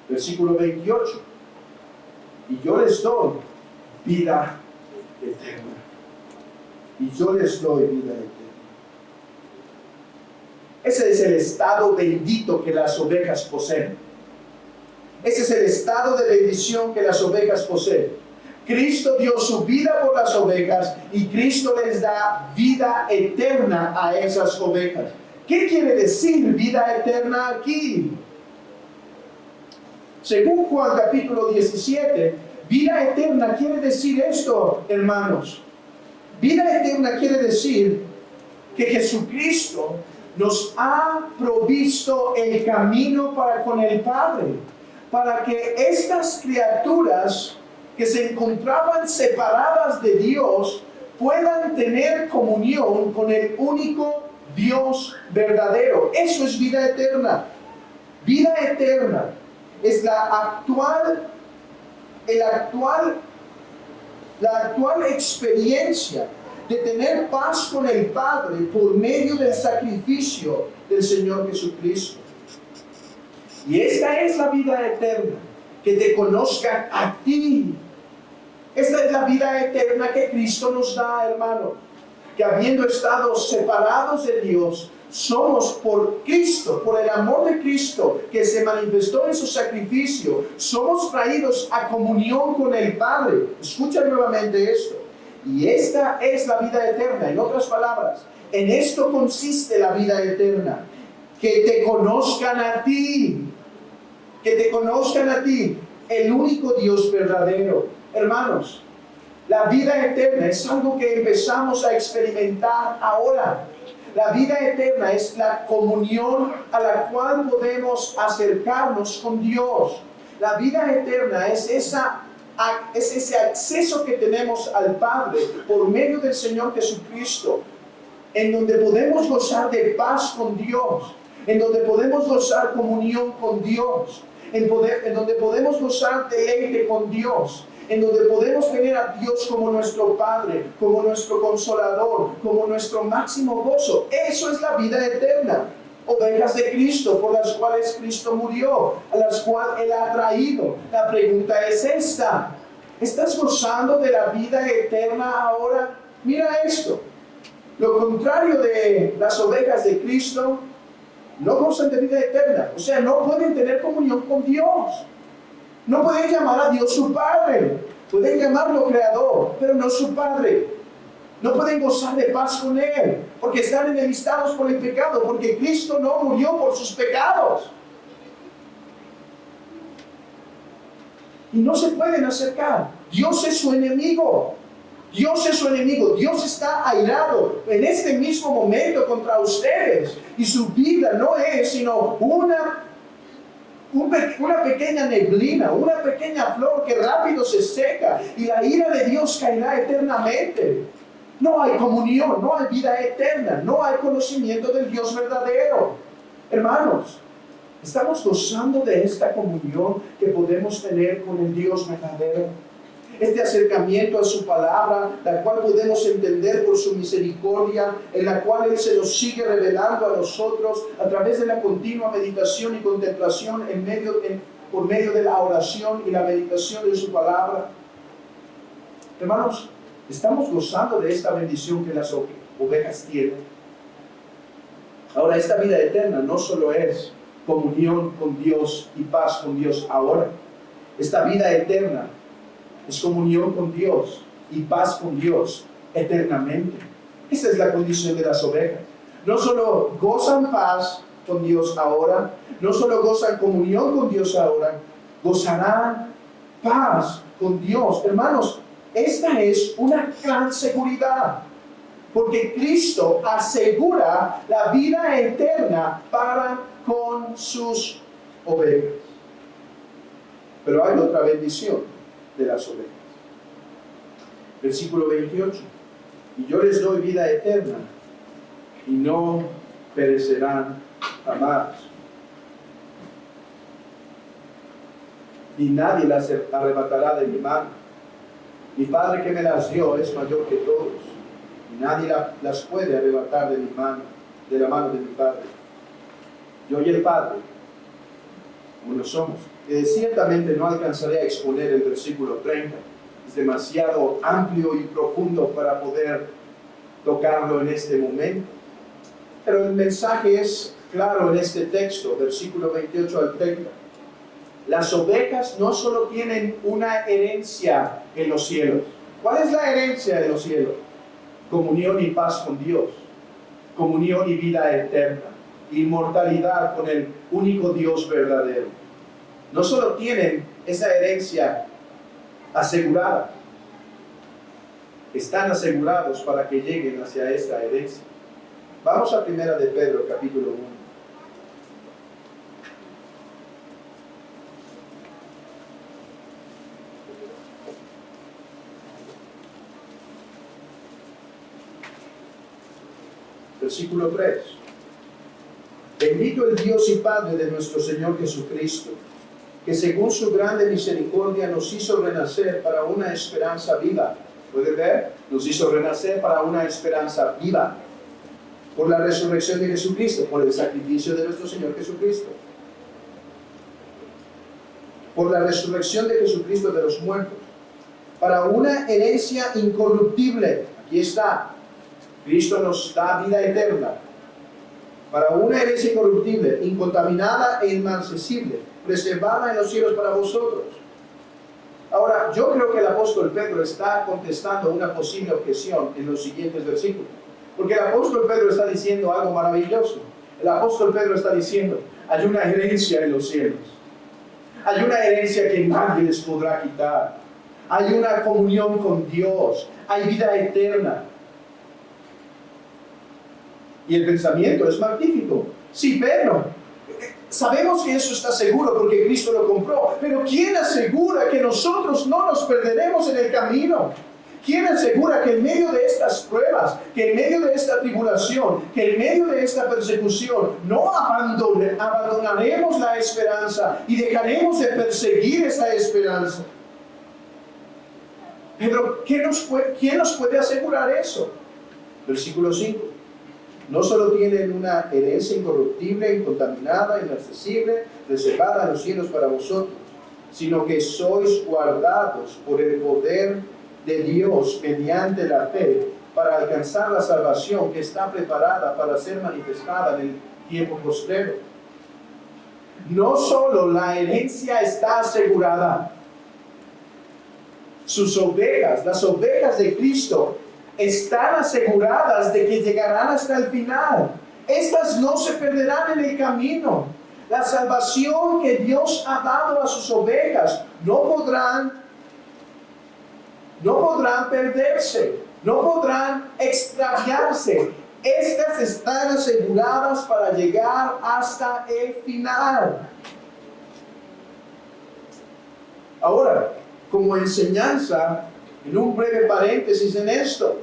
Versículo 28. Y yo les doy vida eterna. Y yo les doy vida eterna. Ese es el estado bendito que las ovejas poseen. Ese es el estado de bendición que las ovejas poseen. Cristo dio su vida por las ovejas y Cristo les da vida eterna a esas ovejas. ¿Qué quiere decir vida eterna aquí? Según Juan capítulo 17, vida eterna quiere decir esto, hermanos. Vida eterna quiere decir que Jesucristo nos ha provisto el camino para con el Padre, para que estas criaturas que se encontraban separadas de Dios puedan tener comunión con el único Dios verdadero. Eso es vida eterna. Vida eterna es la actual experiencia de tener paz con el Padre por medio del sacrificio del Señor Jesucristo. Y esta es la vida eterna, que te conozcan a ti. Esta es la vida eterna que Cristo nos da, hermano, que habiendo estado separados de Dios, somos por Cristo, por el amor de Cristo que se manifestó en su sacrificio, somos traídos a comunión con el Padre. Escucha nuevamente esto. Y esta es la vida eterna. En otras palabras, en esto consiste la vida eterna. Que te conozcan a ti. Que te conozcan a ti, el único Dios verdadero. Hermanos, la vida eterna es algo que empezamos a experimentar ahora. La vida eterna es la comunión a la cual podemos acercarnos con Dios. La vida eterna es ese acceso que tenemos al Padre por medio del Señor Jesucristo, en donde podemos gozar de paz con Dios, en donde podemos gozar comunión con Dios, en donde podemos gozar deleite con Dios, en donde podemos tener a Dios como nuestro Padre, como nuestro Consolador, como nuestro máximo gozo. Eso es la vida eterna. Ovejas de Cristo, por las cuales Cristo murió, a las cuales Él ha traído. La pregunta es esta: ¿estás gozando de la vida eterna ahora? Mira esto. Lo contrario de las ovejas de Cristo, no gozan de vida eterna. O sea, no pueden tener comunión con Dios. No pueden llamar a Dios su Padre. Pueden llamarlo Creador, pero no su Padre. No pueden gozar de paz con Él, porque están enemistados por el pecado, porque Cristo no murió por sus pecados. Y no se pueden acercar. Dios es su enemigo. Dios es su enemigo. Dios está airado en este mismo momento contra ustedes. Y su vida no es sino una pequeña neblina, una pequeña flor que rápido se seca. Y la ira de Dios caerá eternamente. No hay comunión, no hay vida eterna, no hay conocimiento del Dios verdadero. Hermanos, estamos gozando de esta comunión que podemos tener con el Dios verdadero. Este acercamiento a su palabra, la cual podemos entender por su misericordia, en la cual Él se nos sigue revelando a nosotros a través de la continua meditación y contemplación por medio de la oración y la meditación de su palabra. Hermanos, estamos gozando de esta bendición que las ovejas tienen. Ahora, esta vida eterna no solo es comunión con Dios y paz con Dios ahora. Esta vida eterna es comunión con Dios y paz con Dios eternamente. Esa es la condición de las ovejas. No solo gozan paz con Dios ahora, no solo gozan comunión con Dios ahora, gozarán paz con Dios. Hermanos, esta es una gran seguridad, porque Cristo asegura la vida eterna para con sus ovejas. Pero hay otra bendición de las ovejas. Versículo 28. Y yo les doy vida eterna y no perecerán jamás. Ni nadie las arrebatará de mi mano. Mi Padre que me las dio es mayor que todos, y nadie las puede arrebatar de mi mano, de la mano de mi Padre. Yo y el Padre, uno somos. Ciertamente no alcanzaré a exponer el versículo 30. Es demasiado amplio y profundo para poder tocarlo en este momento. Pero el mensaje es claro en este texto, versículo 28 al 30. Las ovejas no solo tienen una herencia en los cielos. ¿Cuál es la herencia de los cielos? Comunión y paz con Dios. Comunión y vida eterna. Inmortalidad con el único Dios verdadero. No solo tienen esa herencia asegurada, están asegurados para que lleguen hacia esa herencia. Vamos a 1 de Pedro, capítulo 1. Versículo 3. Bendito el Dios y Padre de nuestro Señor Jesucristo, que según su grande misericordia nos hizo renacer para una esperanza viva. ¿Puede ver? Nos hizo renacer para una esperanza viva. Por la resurrección de Jesucristo, por el sacrificio de nuestro Señor Jesucristo. Por la resurrección de Jesucristo de los muertos. Para una herencia incorruptible. Aquí está. Cristo nos da vida eterna. Para una herencia incorruptible, incontaminada e inmarcesible, reservada en los cielos para vosotros. Ahora, yo creo que el apóstol Pedro está contestando una posible objeción en los siguientes versículos. Porque el apóstol Pedro está diciendo algo maravilloso. El apóstol Pedro está diciendo, hay una herencia en los cielos. Hay una herencia que nadie les podrá quitar. Hay una comunión con Dios. Hay vida eterna. Y el pensamiento es magnífico. Sí, Pedro, sabemos que eso está seguro porque Cristo lo compró. Pero ¿quién asegura que nosotros no nos perderemos en el camino? ¿Quién asegura que en medio de estas pruebas, que en medio de esta tribulación, que en medio de esta persecución, no abandonaremos la esperanza y dejaremos de perseguir esa esperanza? Pero ¿quién nos puede asegurar eso? Versículo 5. No solo tienen una herencia incorruptible, incontaminada, inaccesible, reservada en los cielos para vosotros, sino que sois guardados por el poder de Dios mediante la fe para alcanzar la salvación que está preparada para ser manifestada en el tiempo postrero. No solo la herencia está asegurada, sus ovejas, las ovejas de Cristo, están aseguradas de que llegarán hasta el final. Estas no se perderán en el camino. La salvación que Dios ha dado a sus ovejas no podrán perderse, no podrán extraviarse. Estas están aseguradas para llegar hasta el final. Ahora, como enseñanza, en un breve paréntesis en esto,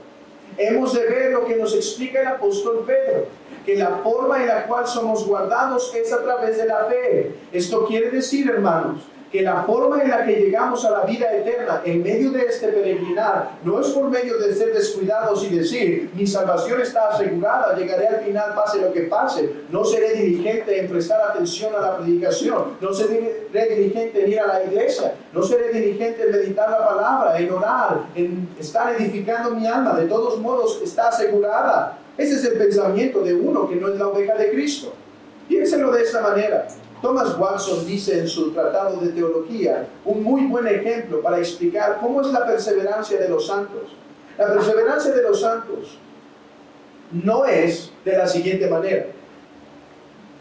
hemos de ver lo que nos explica el apóstol Pedro, que la forma en la cual somos guardados es a través de la fe. Esto quiere decir, hermanos, que la forma en la que llegamos a la vida eterna en medio de este peregrinar no es por medio de ser descuidados y decir, mi salvación está asegurada, llegaré al final pase lo que pase, no seré diligente en prestar atención a la predicación, no seré diligente en ir a la iglesia, no seré diligente en meditar la palabra, en orar, en estar edificando mi alma. De todos modos está asegurada. Ese es el pensamiento de uno que no es la oveja de Cristo. Piénselo de esta manera. Thomas Watson dice en su tratado de teología un muy buen ejemplo para explicar cómo es la perseverancia de los santos. La perseverancia de los santos no es de la siguiente manera.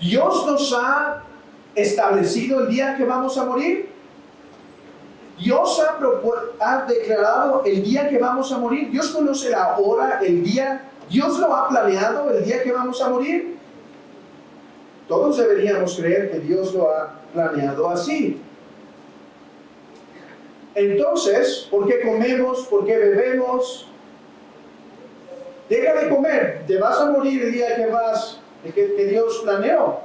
Dios nos ha establecido el día que vamos a morir. Dios ha declarado el día que vamos a morir. Dios conoce la hora, el día. Dios lo ha planeado el día que vamos a morir. Todos deberíamos creer que Dios lo ha planeado así. Entonces, ¿por qué comemos? ¿Por qué bebemos? Deja de comer. Te vas a morir el día que Dios planeó.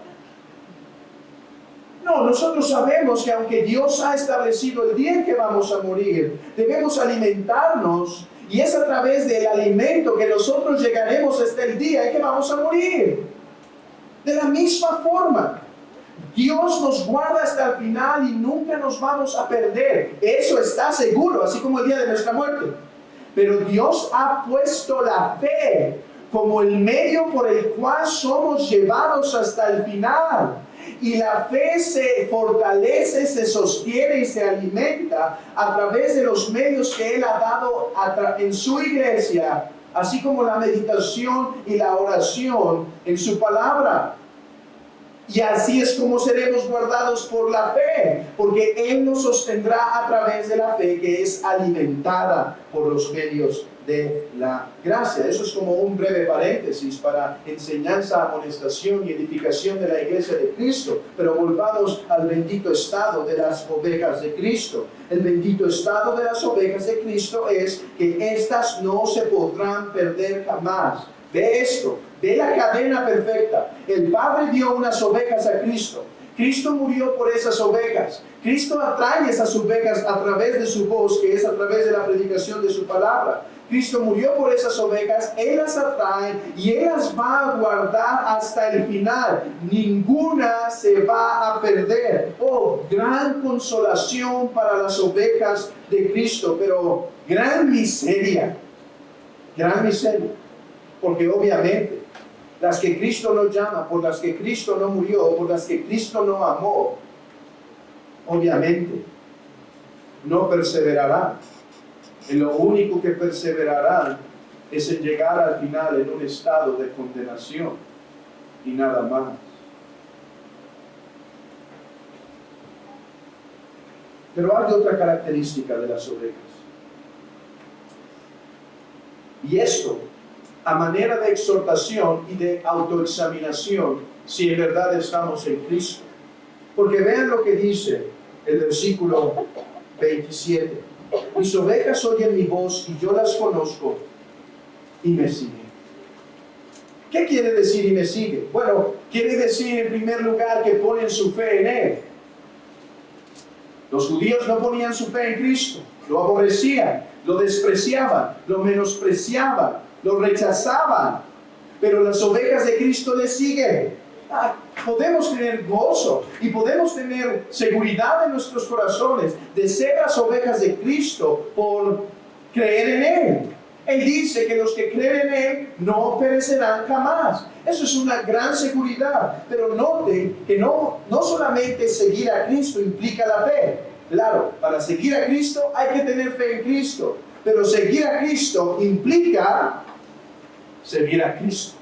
No, nosotros sabemos que aunque Dios ha establecido el día en que vamos a morir, debemos alimentarnos y es a través del alimento que nosotros llegaremos hasta el día en que vamos a morir. De la misma forma, Dios nos guarda hasta el final y nunca nos vamos a perder. Eso está seguro, así como el día de nuestra muerte. Pero Dios ha puesto la fe como el medio por el cual somos llevados hasta el final. Y la fe se fortalece, se sostiene y se alimenta a través de los medios que Él ha dado en su iglesia, así como la meditación y la oración en su palabra. Y así es como seremos guardados por la fe, porque Él nos sostendrá a través de la fe que es alimentada por los medios de la gracia. Eso es como un breve paréntesis para enseñanza, amonestación y edificación de la iglesia de Cristo. Pero volvamos al bendito estado de las ovejas de Cristo. El bendito estado de las ovejas de Cristo es que éstas no se podrán perder jamás. Ve esto, ve la cadena perfecta. El Padre dio unas ovejas a Cristo. Cristo murió por esas ovejas. Cristo atrae esas ovejas a través de su voz, que es a través de la predicación de su palabra. Cristo murió por esas ovejas, Él las atrae y Él las va a guardar hasta el final. Ninguna se va a perder. Oh, gran consolación para las ovejas de Cristo, pero gran miseria. Gran miseria. Porque obviamente, las que Cristo no llama, por las que Cristo no murió, por las que Cristo no amó, obviamente, no perseverarán. Y lo único que perseverarán es en llegar al final en un estado de condenación y nada más. Pero hay otra característica de las ovejas. Y esto, a manera de exhortación y de autoexaminación, si en verdad estamos en Cristo. Porque vean lo que dice el versículo 27. Mis ovejas oyen mi voz y yo las conozco y me siguen. ¿Qué quiere decir y me siguen? Bueno, quiere decir en primer lugar que ponen su fe en Él. Los judíos no ponían su fe en Cristo, lo aborrecían. lo despreciaban, lo menospreciaban, lo rechazaban. Pero las ovejas de Cristo le siguen. Podemos tener gozo y podemos tener seguridad en nuestros corazones de ser las ovejas de Cristo por creer en Él. Él dice que los que creen en Él no perecerán jamás. Eso es una gran seguridad. Pero noten que no solamente seguir a Cristo implica la fe. Claro, para seguir a Cristo hay que tener fe en Cristo. Pero seguir a Cristo implica seguir a Cristo.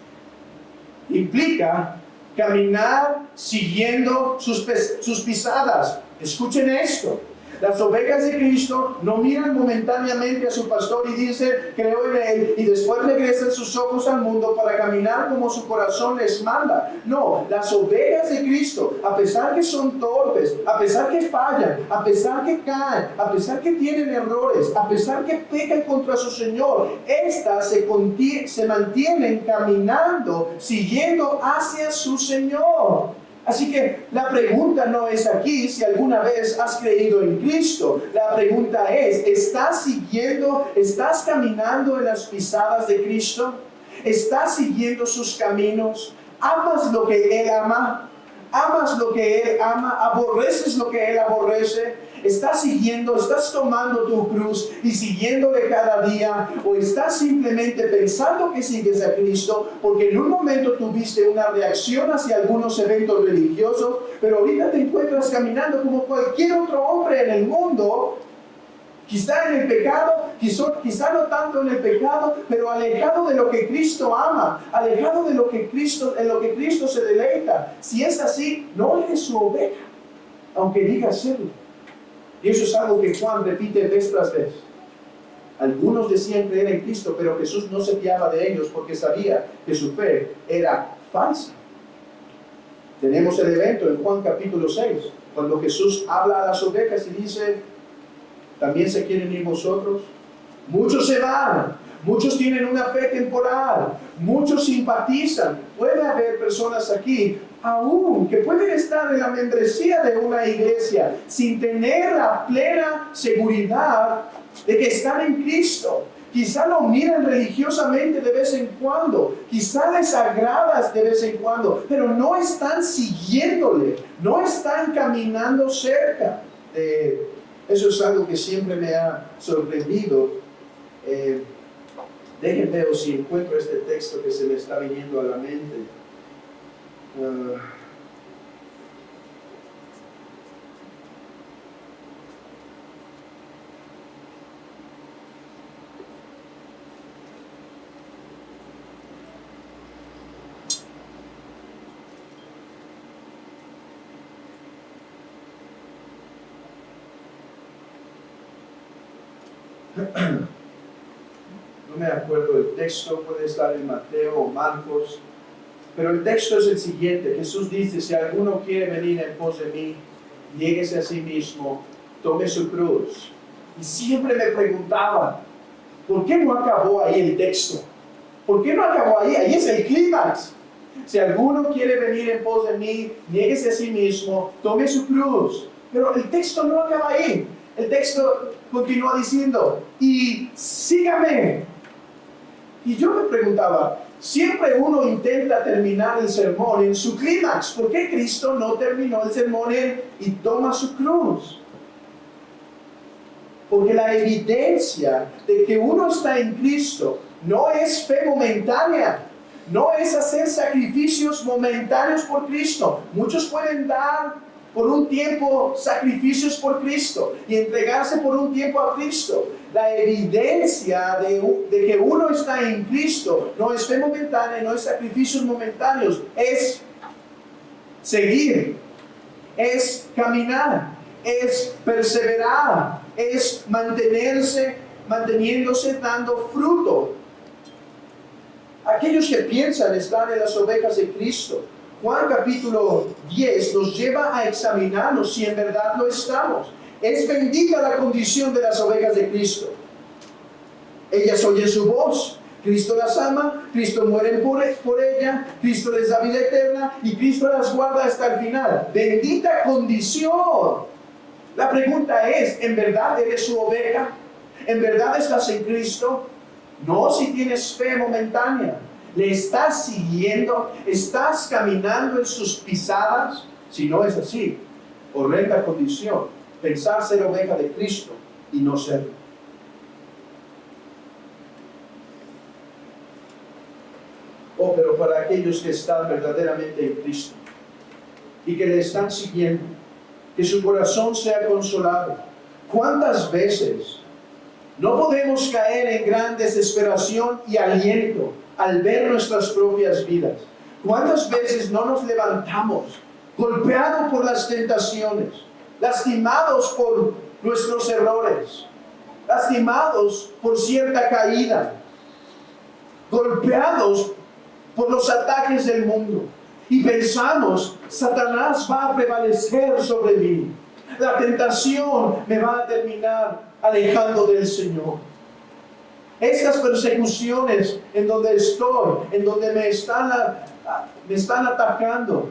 Implica caminar siguiendo sus pisadas. Escuchen esto. Las ovejas de Cristo no miran momentáneamente a su pastor y dicen, creo en Él, y después regresan sus ojos al mundo para caminar como su corazón les manda. No, las ovejas de Cristo, a pesar que son torpes, a pesar que fallan, a pesar que caen, a pesar que tienen errores, a pesar que pecan contra su Señor, estas se mantienen caminando, siguiendo hacia su Señor. Así que la pregunta no es aquí si alguna vez has creído en Cristo. La pregunta es, ¿estás caminando en las pisadas de Cristo? ¿Estás siguiendo sus caminos? ¿Amas lo que Él ama? ¿Amas lo que Él ama? ¿Aborreces lo que Él aborrece? ¿Estás tomando tu cruz y siguiéndole cada día? ¿O estás simplemente pensando que sigues a Cristo porque en un momento tuviste una reacción hacia algunos eventos religiosos, pero ahorita te encuentras caminando como cualquier otro hombre en el mundo? Quizá en el pecado, quizá no tanto en el pecado, pero alejado de lo que Cristo ama, alejado en lo que Cristo se deleita. Si es así, no eres su oveja, aunque diga serlo. Y eso es algo que Juan repite vez tras vez. Algunos decían creer en Cristo, pero Jesús no se fiaba de ellos porque sabía que su fe era falsa. Tenemos el evento en Juan capítulo 6, cuando Jesús habla a las ovejas y dice, ¿también se quieren ir vosotros? Muchos se van, muchos tienen una fe temporal, muchos simpatizan. Puede haber personas aquí aún que pueden estar en la membresía de una iglesia sin tener la plena seguridad de que están en Cristo. Quizá lo miran religiosamente de vez en cuando, quizá les agradas de vez en cuando, pero no están siguiéndole, no están caminando cerca de Él. Eso es algo que siempre me ha sorprendido. Déjenme ver si encuentro este texto que se me está viniendo a la mente. No me acuerdo del texto, puede estar en Mateo o Marcos, pero el texto es el siguiente. Jesús dice, si alguno quiere venir en pos de mí, niéguese a sí mismo, tome su cruz. Y siempre me preguntaba, ¿por qué no acabó ahí el texto? ¿Por qué no acabó ahí? Ahí es el clímax. Si alguno quiere venir en pos de mí, niéguese a sí mismo, tome su cruz. Pero el texto no acaba ahí. El texto continúa diciendo, y sígame. Y yo me preguntaba, siempre uno intenta terminar el sermón en su clímax. ¿Por qué Cristo no terminó el sermón y toma su cruz? Porque la evidencia de que uno está en Cristo no es fe momentánea, no es hacer sacrificios momentáneos por Cristo. Muchos pueden dar por un tiempo sacrificios por Cristo y entregarse por un tiempo a Cristo. La evidencia de que uno está en Cristo no es fe momentánea, no es sacrificios momentáneos, es seguir, es caminar, es perseverar, es manteniéndose dando fruto. Aquellos que piensan estar en las ovejas de Cristo, Juan capítulo 10 nos lleva a examinarnos si en verdad lo estamos. Es bendita la condición de las ovejas de Cristo. Ellas oyen su voz, Cristo las ama, Cristo muere por ella, Cristo les da vida eterna y Cristo las guarda hasta el final. Bendita condición. La pregunta es, ¿en verdad eres su oveja? ¿En verdad estás en Cristo? No si tienes fe momentánea. ¿Le estás siguiendo? ¿Estás caminando en sus pisadas? Si no es así, horrenda condición, pensar ser oveja de Cristo y no serlo. Oh, pero para aquellos que están verdaderamente en Cristo y que le están siguiendo, que su corazón sea consolado. ¿Cuántas veces no podemos caer en gran desesperación y aliento al ver nuestras propias vidas? ¿Cuántas veces no nos levantamos golpeados por las tentaciones, lastimados por nuestros errores, lastimados por cierta caída, golpeados por los ataques del mundo? Y pensamos, Satanás va a prevalecer sobre mí. La tentación me va a terminar alejando del Señor. Estas persecuciones en donde estoy, en donde me están atacando,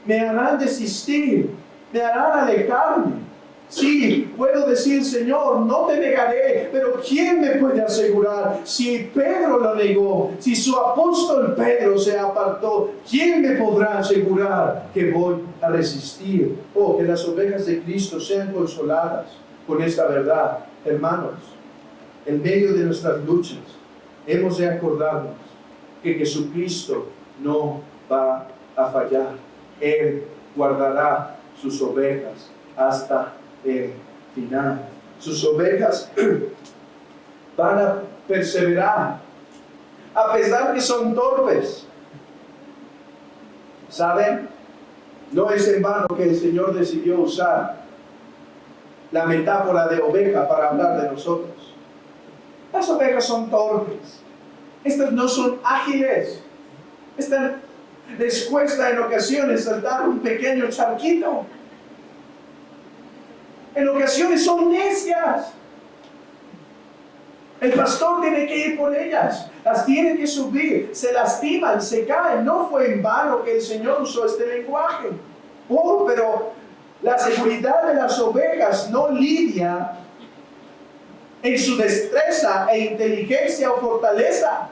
me harán desistir, me harán alejarme. Sí, puedo decir, Señor, no te negaré, pero ¿quién me puede asegurar? Si Pedro lo negó, si su apóstol Pedro se apartó, ¿quién me podrá asegurar que voy a resistir? Oh, que las ovejas de Cristo sean consoladas con esta verdad. Hermanos, en medio de nuestras luchas, hemos de acordarnos que Jesucristo no va a fallar. Él guardará sus ovejas hasta el final. Sus ovejas van a perseverar a pesar que son torpes. ¿Saben? No es en vano que el Señor decidió usar la metáfora de oveja para hablar de nosotros. Las ovejas son torpes. Estas no son ágiles. Estas les cuesta en ocasiones saltar un pequeño charquito. En ocasiones son necias. El pastor tiene que ir por ellas, las tiene que subir, se lastiman, se caen. No fue en vano que el Señor usó este lenguaje. Oh, pero la seguridad de las ovejas no lidia en su destreza e inteligencia o fortaleza.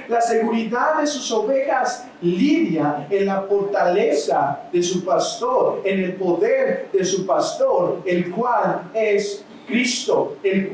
La seguridad de sus ovejas lidia en la fortaleza de su pastor, en el poder de su pastor, el cual es Cristo, el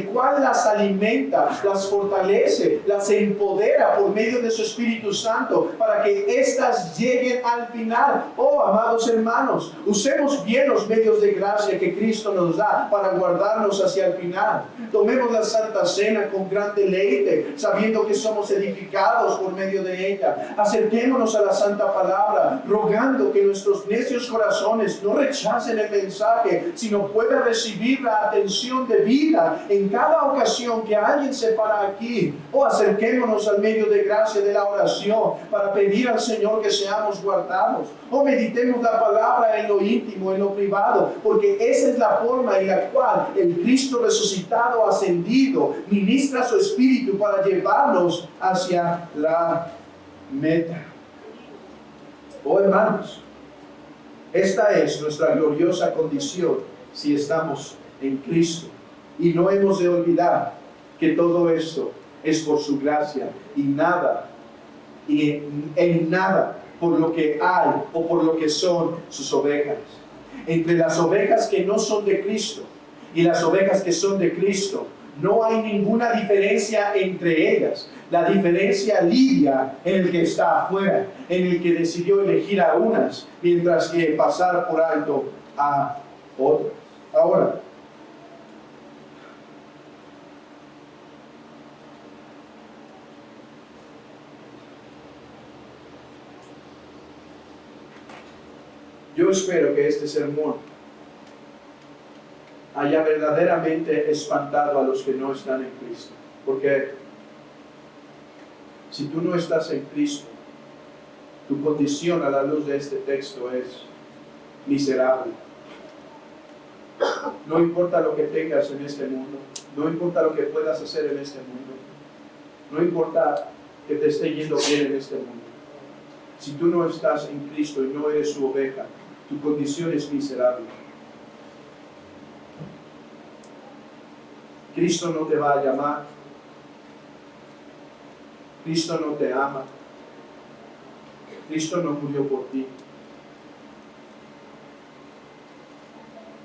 cual las alimenta, las fortalece, las empodera por medio de su Espíritu Santo para que éstas lleguen al final. Oh, amados hermanos, usemos bien los medios de gracia que Cristo nos da para guardarnos hacia el final. Tomemos la Santa Cena con gran deleite, sabiendo que somos edificados por medio de ella. Acerquémonos a la Santa Palabra, rogando que nuestros necios corazones no rechacen el mensaje, sino puedan recibir la atención debida en cada ocasión que alguien se para aquí. O acerquémonos al medio de gracia de la oración para pedir al Señor que seamos guardados. O meditemos la palabra en lo íntimo, en lo privado, porque esa es la forma en la cual el Cristo resucitado, ascendido, ministra su Espíritu para llevarnos hacia la meta. Oh, hermanos, esta es nuestra gloriosa condición si estamos en Cristo. Y no hemos de olvidar que todo esto es por su gracia y nada, y en nada por lo que hay o por lo que son sus ovejas. Entre las ovejas que no son de Cristo y las ovejas que son de Cristo, no hay ninguna diferencia entre ellas. La diferencia lidia en el que está afuera, en el que decidió elegir a unas, mientras que pasar por alto a otras. Ahora, yo espero que este sermón haya verdaderamente espantado a los que no están en Cristo. Porque si tú no estás en Cristo, tu condición a la luz de este texto es miserable. No importa lo que tengas en este mundo, no importa lo que puedas hacer en este mundo, no importa que te esté yendo bien en este mundo. Si tú no estás en Cristo y no eres su oveja, tu condición es miserable. Cristo no te va a llamar. Cristo no te ama. Cristo no murió por ti.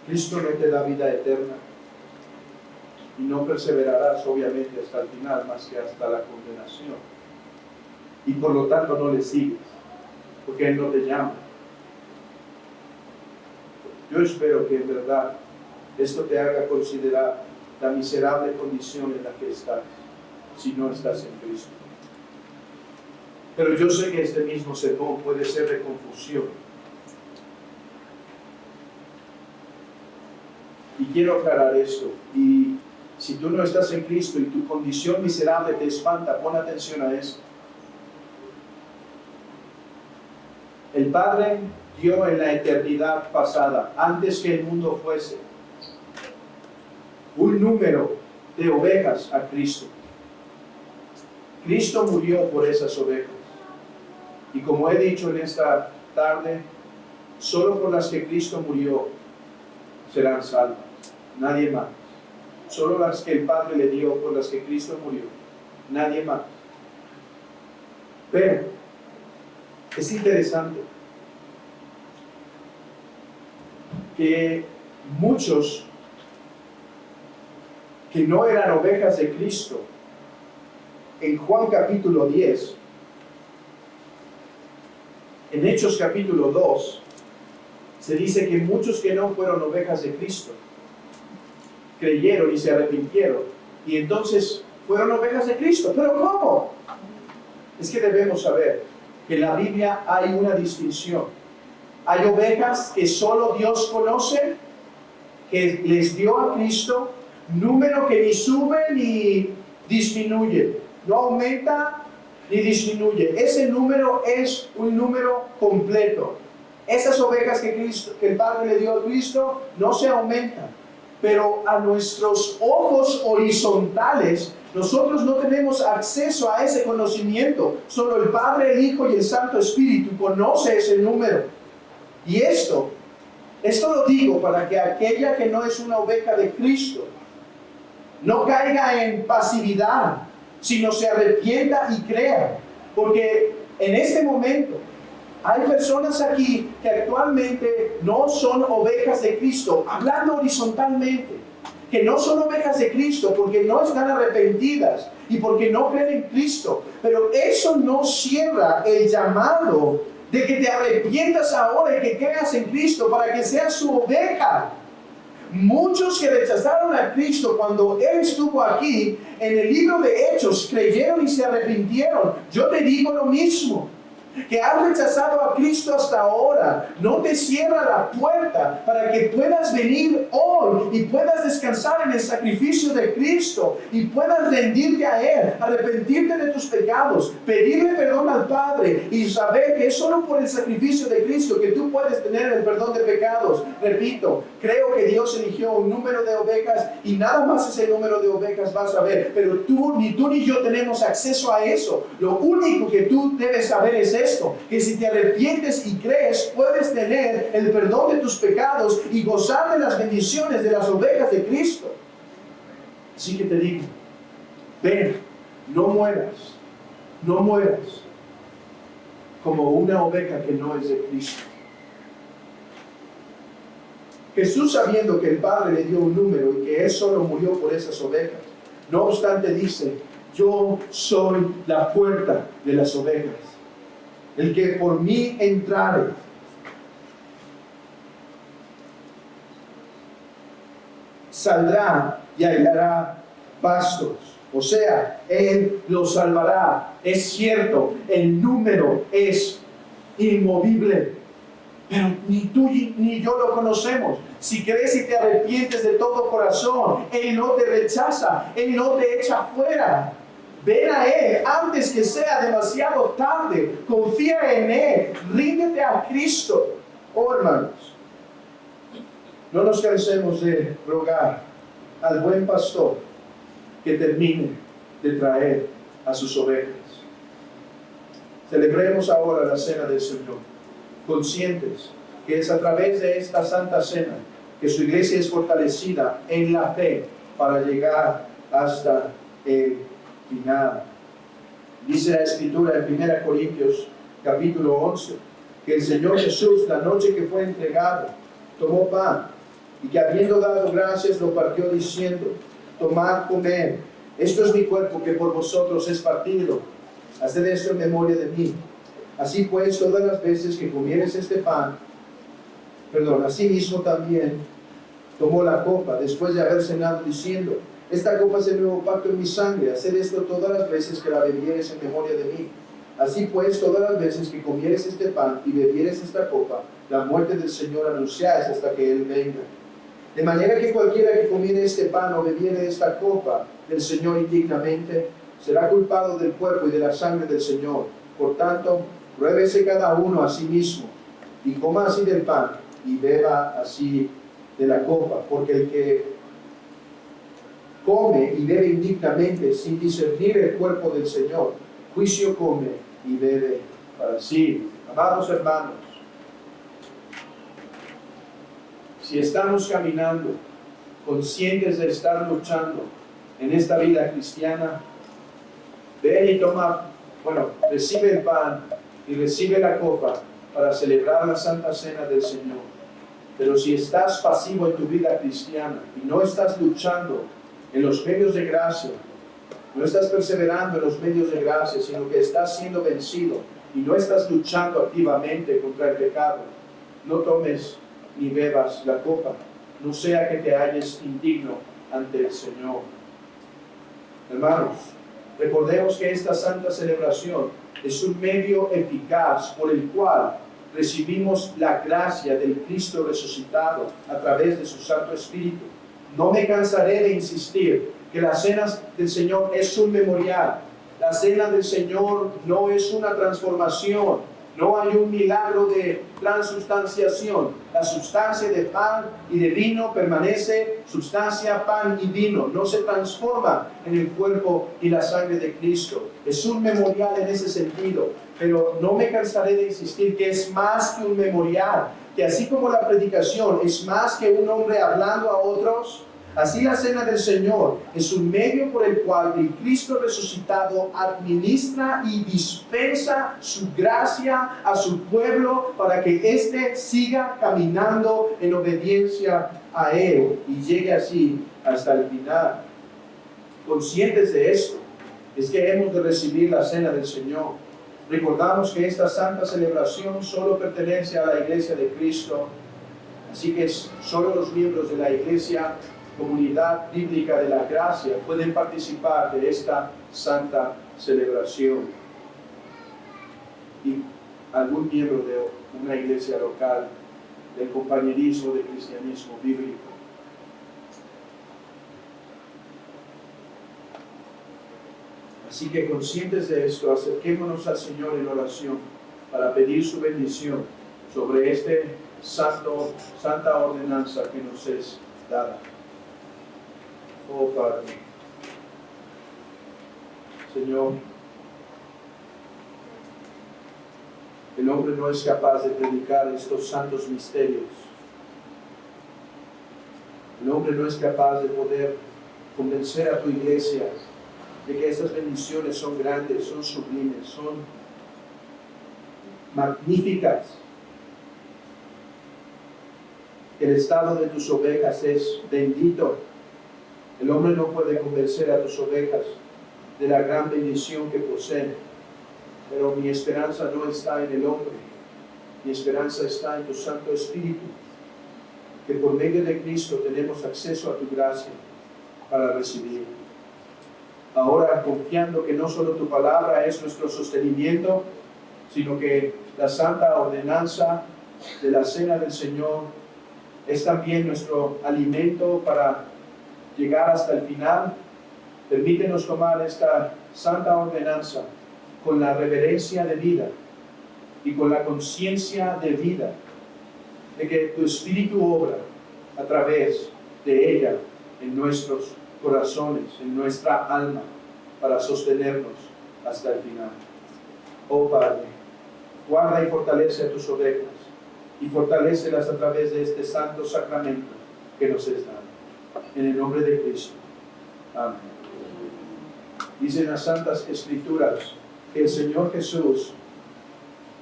Cristo no te da vida eterna. Y no perseverarás obviamente hasta el final, más que hasta la condenación. Y por lo tanto no le sigues, porque Él no te llama. Yo espero que en verdad esto te haga considerar la miserable condición en la que estás, si no estás en Cristo. Pero yo sé que este mismo sermón puede ser de confusión. Y quiero aclarar esto. Y si tú no estás en Cristo y tu condición miserable te espanta, pon atención a esto. El Padre dio en la eternidad pasada, antes que el mundo fuese, un número de ovejas a Cristo. Cristo murió por esas ovejas. Y como he dicho en esta tarde, solo por las que Cristo murió serán salvas. Nadie más. Solo las que el Padre le dio, por las que Cristo murió. Nadie más. Pero es interesante que muchos que no eran ovejas de Cristo, en Juan capítulo 10, en Hechos capítulo 2, se dice que muchos que no fueron ovejas de Cristo creyeron y se arrepintieron, y entonces fueron ovejas de Cristo. ¿Pero cómo? Es que debemos saber que en la Biblia hay una distinción. Hay ovejas que solo Dios conoce, que les dio a Cristo, número que ni sube ni disminuye, no aumenta ni disminuye. Ese número es un número completo. Esas ovejas que el Padre le dio a Cristo no se aumentan, pero a nuestros ojos horizontales nosotros no tenemos acceso a ese conocimiento. Solo el Padre, el Hijo y el Santo Espíritu conoce ese número. Y esto lo digo para que aquella que no es una oveja de Cristo no caiga en pasividad, sino se arrepienta y crea. Porque en este momento hay personas aquí que actualmente no son ovejas de Cristo, hablando horizontalmente, que no son ovejas de Cristo porque no están arrepentidas y porque no creen en Cristo. Pero eso no cierra el llamado de que te arrepientas ahora y que creas en Cristo para que seas su oveja. Muchos que rechazaron a Cristo cuando Él estuvo aquí, en el libro de Hechos, creyeron y se arrepintieron. Yo te digo lo mismo, que has rechazado a Cristo hasta ahora, no te cierra la puerta para que puedas venir hoy y puedas descansar en el sacrificio de Cristo y puedas rendirte a Él, arrepentirte de tus pecados, pedirle perdón al Padre y saber que es solo por el sacrificio de Cristo que tú puedes tener el perdón de pecados. Repito, creo que Dios eligió un número de ovejas y nada más ese número de ovejas vas a ver, pero ni tú ni yo tenemos acceso a eso. Lo único que tú debes saber es esto, que si te arrepientes y crees, puedes tener el perdón de tus pecados y gozar de las bendiciones de las ovejas de Cristo. Así que te digo, ven, no mueras como una oveja que no es de Cristo. Jesús, sabiendo que el Padre le dio un número y que Él solo murió por esas ovejas, no obstante dice: yo soy la puerta de las ovejas. El que por mí entrare saldrá y hallará pastos. O sea, Él lo salvará. Es cierto, el número es inmovible, pero ni tú ni yo lo conocemos. Si crees y te arrepientes de todo corazón, Él no te rechaza, Él no te echa fuera. Ven a Él antes que sea demasiado tarde. Confía en Él. Ríndete a Cristo. Oh, hermanos, no nos cansemos de rogar al buen pastor que termine de traer a sus ovejas. Celebremos ahora la cena del Señor, conscientes que es a través de esta santa cena que su iglesia es fortalecida en la fe para llegar hasta el final. Dice la Escritura en 1 Corintios capítulo 11, que el Señor Jesús, la noche que fue entregado, tomó pan, y que habiendo dado gracias, lo partió diciendo: tomad, comed, esto es mi cuerpo que por vosotros es partido, haced esto en memoria de mí. Así pues, todas las veces que comieres este pan, así mismo también tomó la copa, después de haber cenado, diciendo: esta copa es el nuevo pacto en mi sangre, haced esto todas las veces que la bebieres en memoria de mí. Así pues, todas las veces que comieres este pan y bebieres esta copa, la muerte del Señor anunciáis hasta que Él venga. De manera que cualquiera que comiere este pan o bebiere esta copa del Señor indignamente, será culpado del cuerpo y de la sangre del Señor. Por tanto, pruébese cada uno a sí mismo, y coma así del pan, y beba así de la copa, porque el que come y bebe indignamente, sin discernir el cuerpo del Señor, juicio come y bebe para sí. Amados hermanos, si estamos caminando conscientes de estar luchando en esta vida cristiana, ve y toma, recibe el pan y recibe la copa para celebrar la Santa Cena del Señor. Pero si estás pasivo en tu vida cristiana y no estás luchando en los medios de gracia, no estás perseverando en los medios de gracia, sino que estás siendo vencido y no estás luchando activamente contra el pecado, no tomes ni bebas la copa, no sea que te halles indigno ante el Señor. Hermanos, recordemos que esta santa celebración es un medio eficaz por el cual recibimos la gracia del Cristo resucitado a través de su Santo Espíritu. No me cansaré de insistir que la cena del Señor es un memorial. La cena del Señor no es una transformación. No hay un milagro de transubstanciación. La sustancia de pan y de vino permanece sustancia, pan y vino. No se transforma en el cuerpo y la sangre de Cristo. Es un memorial en ese sentido. Pero no me cansaré de insistir que es más que un memorial. Que así como la predicación es más que un hombre hablando a otros, así la cena del Señor es un medio por el cual el Cristo resucitado administra y dispensa su gracia a su pueblo para que éste siga caminando en obediencia a Él y llegue así hasta el final. Conscientes de esto, es que hemos de recibir la cena del Señor. Recordamos que esta santa celebración solo pertenece a la Iglesia de Cristo, así que solo los miembros de la Iglesia, Comunidad Bíblica de la Gracia, pueden participar de esta santa celebración. Y algún miembro de una iglesia local, del compañerismo del cristianismo bíblico. Así que conscientes de esto, acerquémonos al Señor en oración para pedir su bendición sobre esta santa ordenanza que nos es dada. Oh Padre, Señor, el hombre no es capaz de predicar estos santos misterios. El hombre no es capaz de poder convencer a tu iglesia de que estas bendiciones son grandes, son sublimes, son magníficas. El estado de tus ovejas es bendito. El hombre no puede convencer a tus ovejas de la gran bendición que poseen. Pero mi esperanza no está en el hombre. Mi esperanza está en tu Santo Espíritu, que por medio de Cristo tenemos acceso a tu gracia para recibir. Ahora, confiando que no solo tu palabra es nuestro sostenimiento, sino que la santa ordenanza de la cena del Señor es también nuestro alimento para llegar hasta el final, permítenos tomar esta santa ordenanza con la reverencia de vida y con la conciencia de vida de que tu Espíritu obra a través de ella en nuestros corazones, en nuestra alma, para sostenernos hasta el final. Oh Padre, guarda y fortalece a tus ovejas y fortalécelas a través de este santo sacramento que nos es dado. En el nombre de Cristo. Amén. Dicen las Santas Escrituras que el Señor Jesús,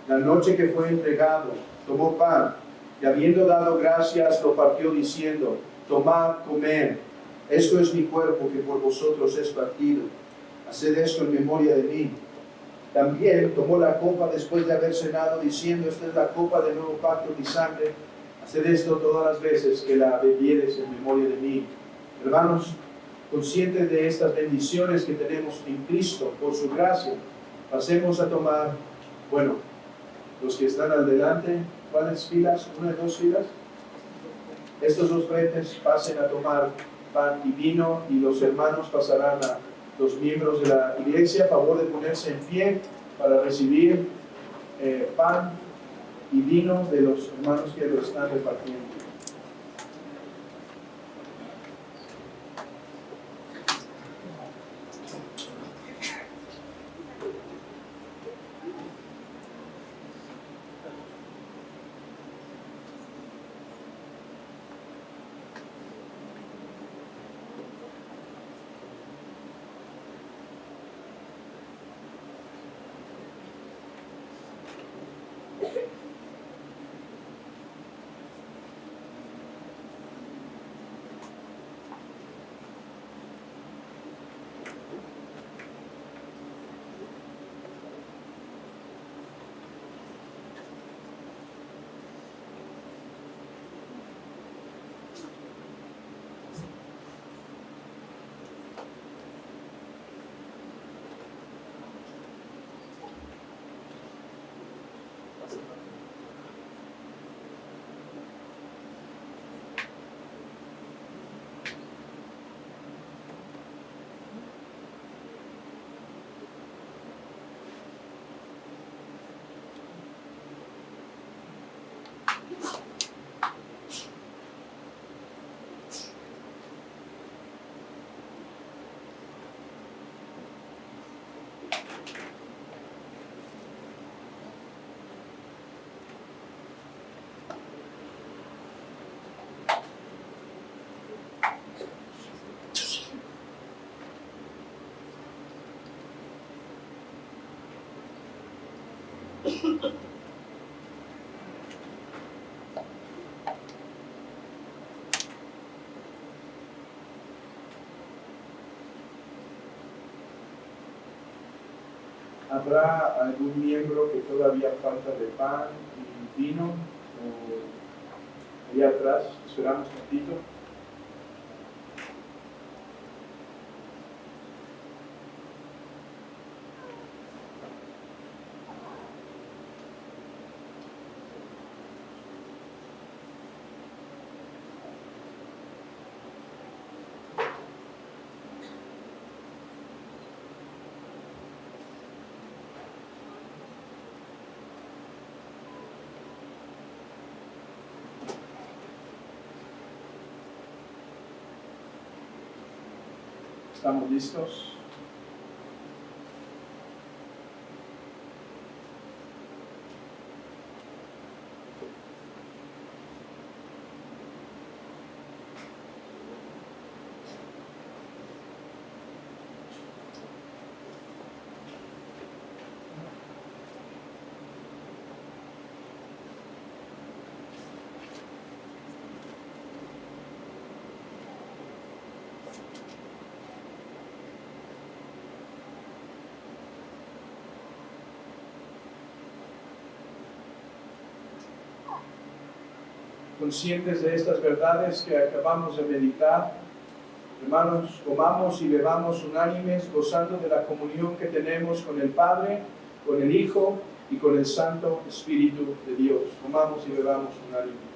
la noche que fue entregado, tomó pan y habiendo dado gracias lo partió diciendo: tomad, comed, esto es mi cuerpo que por vosotros es partido, haced esto en memoria de mí. También tomó la copa después de haber cenado diciendo: esta es la copa del nuevo pacto en mi sangre, haced esto todas las veces que la bebiereis en memoria de mí. Hermanos, conscientes de estas bendiciones que tenemos en Cristo por su gracia, pasemos a tomar, bueno, los que están al delante, ¿cuáles filas? ¿Una y dos filas? Estos dos frentes pasen a tomar pan y vino, y los hermanos pasarán a los miembros de la iglesia. A favor de ponerse en pie para recibir pan y vino de los hermanos que lo están repartiendo. ¿Habrá algún miembro que todavía falta de pan y vino? O allá atrás, esperamos un ratito. ¿Estamos listos? Conscientes de estas verdades que acabamos de meditar, hermanos, comamos y bebamos unánimes, gozando de la comunión que tenemos con el Padre, con el Hijo y con el Santo Espíritu de Dios. Comamos y bebamos unánimes.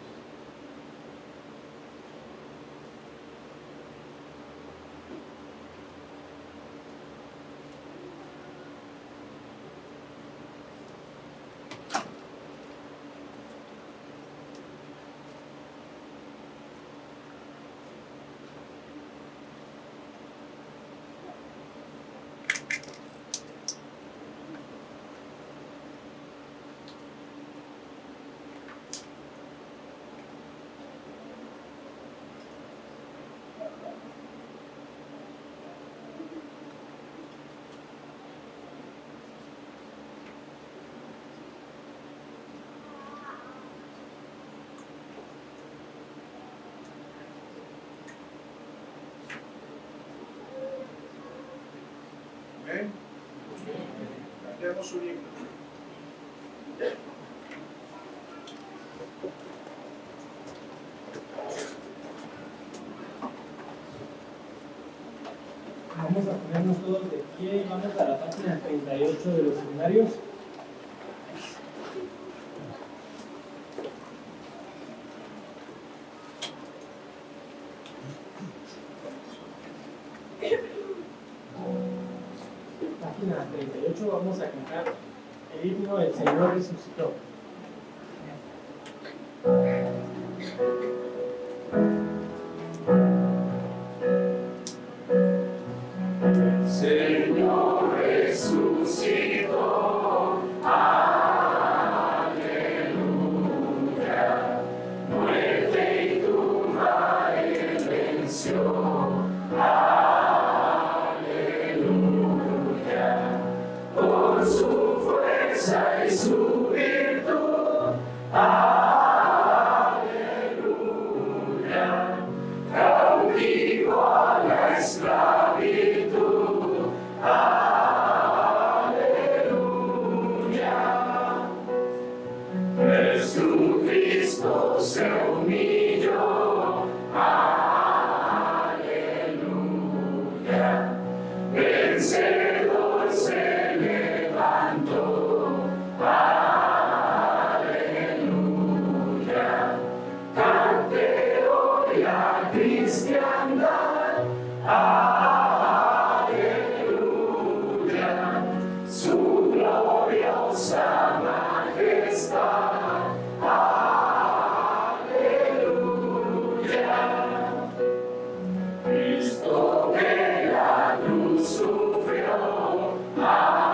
Cantemos un himno. Vamos a ponernos todos de pie y vamos a la página 38 de los seminarios. Página 38 vamos a cantar el himno El Señor resucitó. Señor resucitó, aleluya, muerte y tumba él venció, aleluya, por su fuerza y su virtud, aleluya, cautivo a la esclavitud, aleluya. Jesucristo se humilló, aleluya. Vencedor se levantó, aleluya. Cante hoy la cristiandad, aleluya, su gloriosa majestad, aleluya. Cristo de la cruz sufrió, aleluya,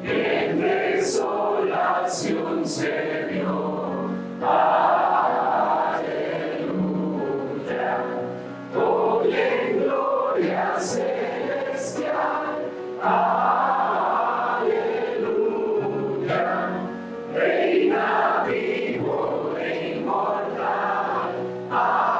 y en desolación se vio, aleluya, hoy en gloria celestial, aleluya, reina vivo e inmortal, aleluya,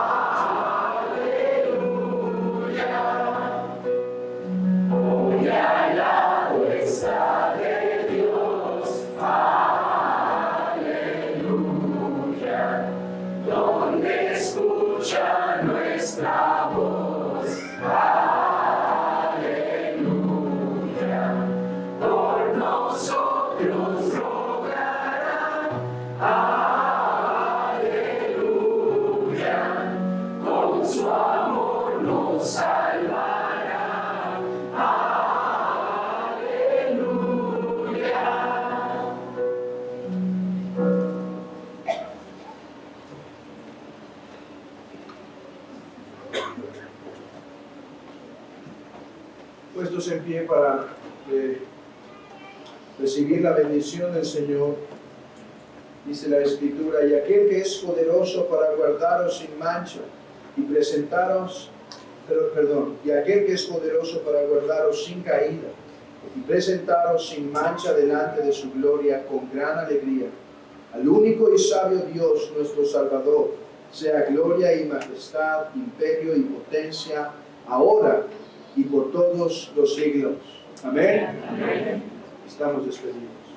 hoy al lado está de Dios, aleluya, donde escucha nuestra voz, aleluya, por nosotros rogará, aleluya, con su amor nos salvará, aleluya. Puestos en pie para recibir la bendición del Señor, dice la Escritura, y aquel que es poderoso para guardaros sin mancha y presentaros, y aquel que es poderoso para guardaros sin caída y presentaros sin mancha delante de su gloria con gran alegría, al único y sabio Dios nuestro Salvador, sea gloria y majestad, imperio y potencia, ahora y por todos los siglos. Amén. Amén. Estamos despedidos.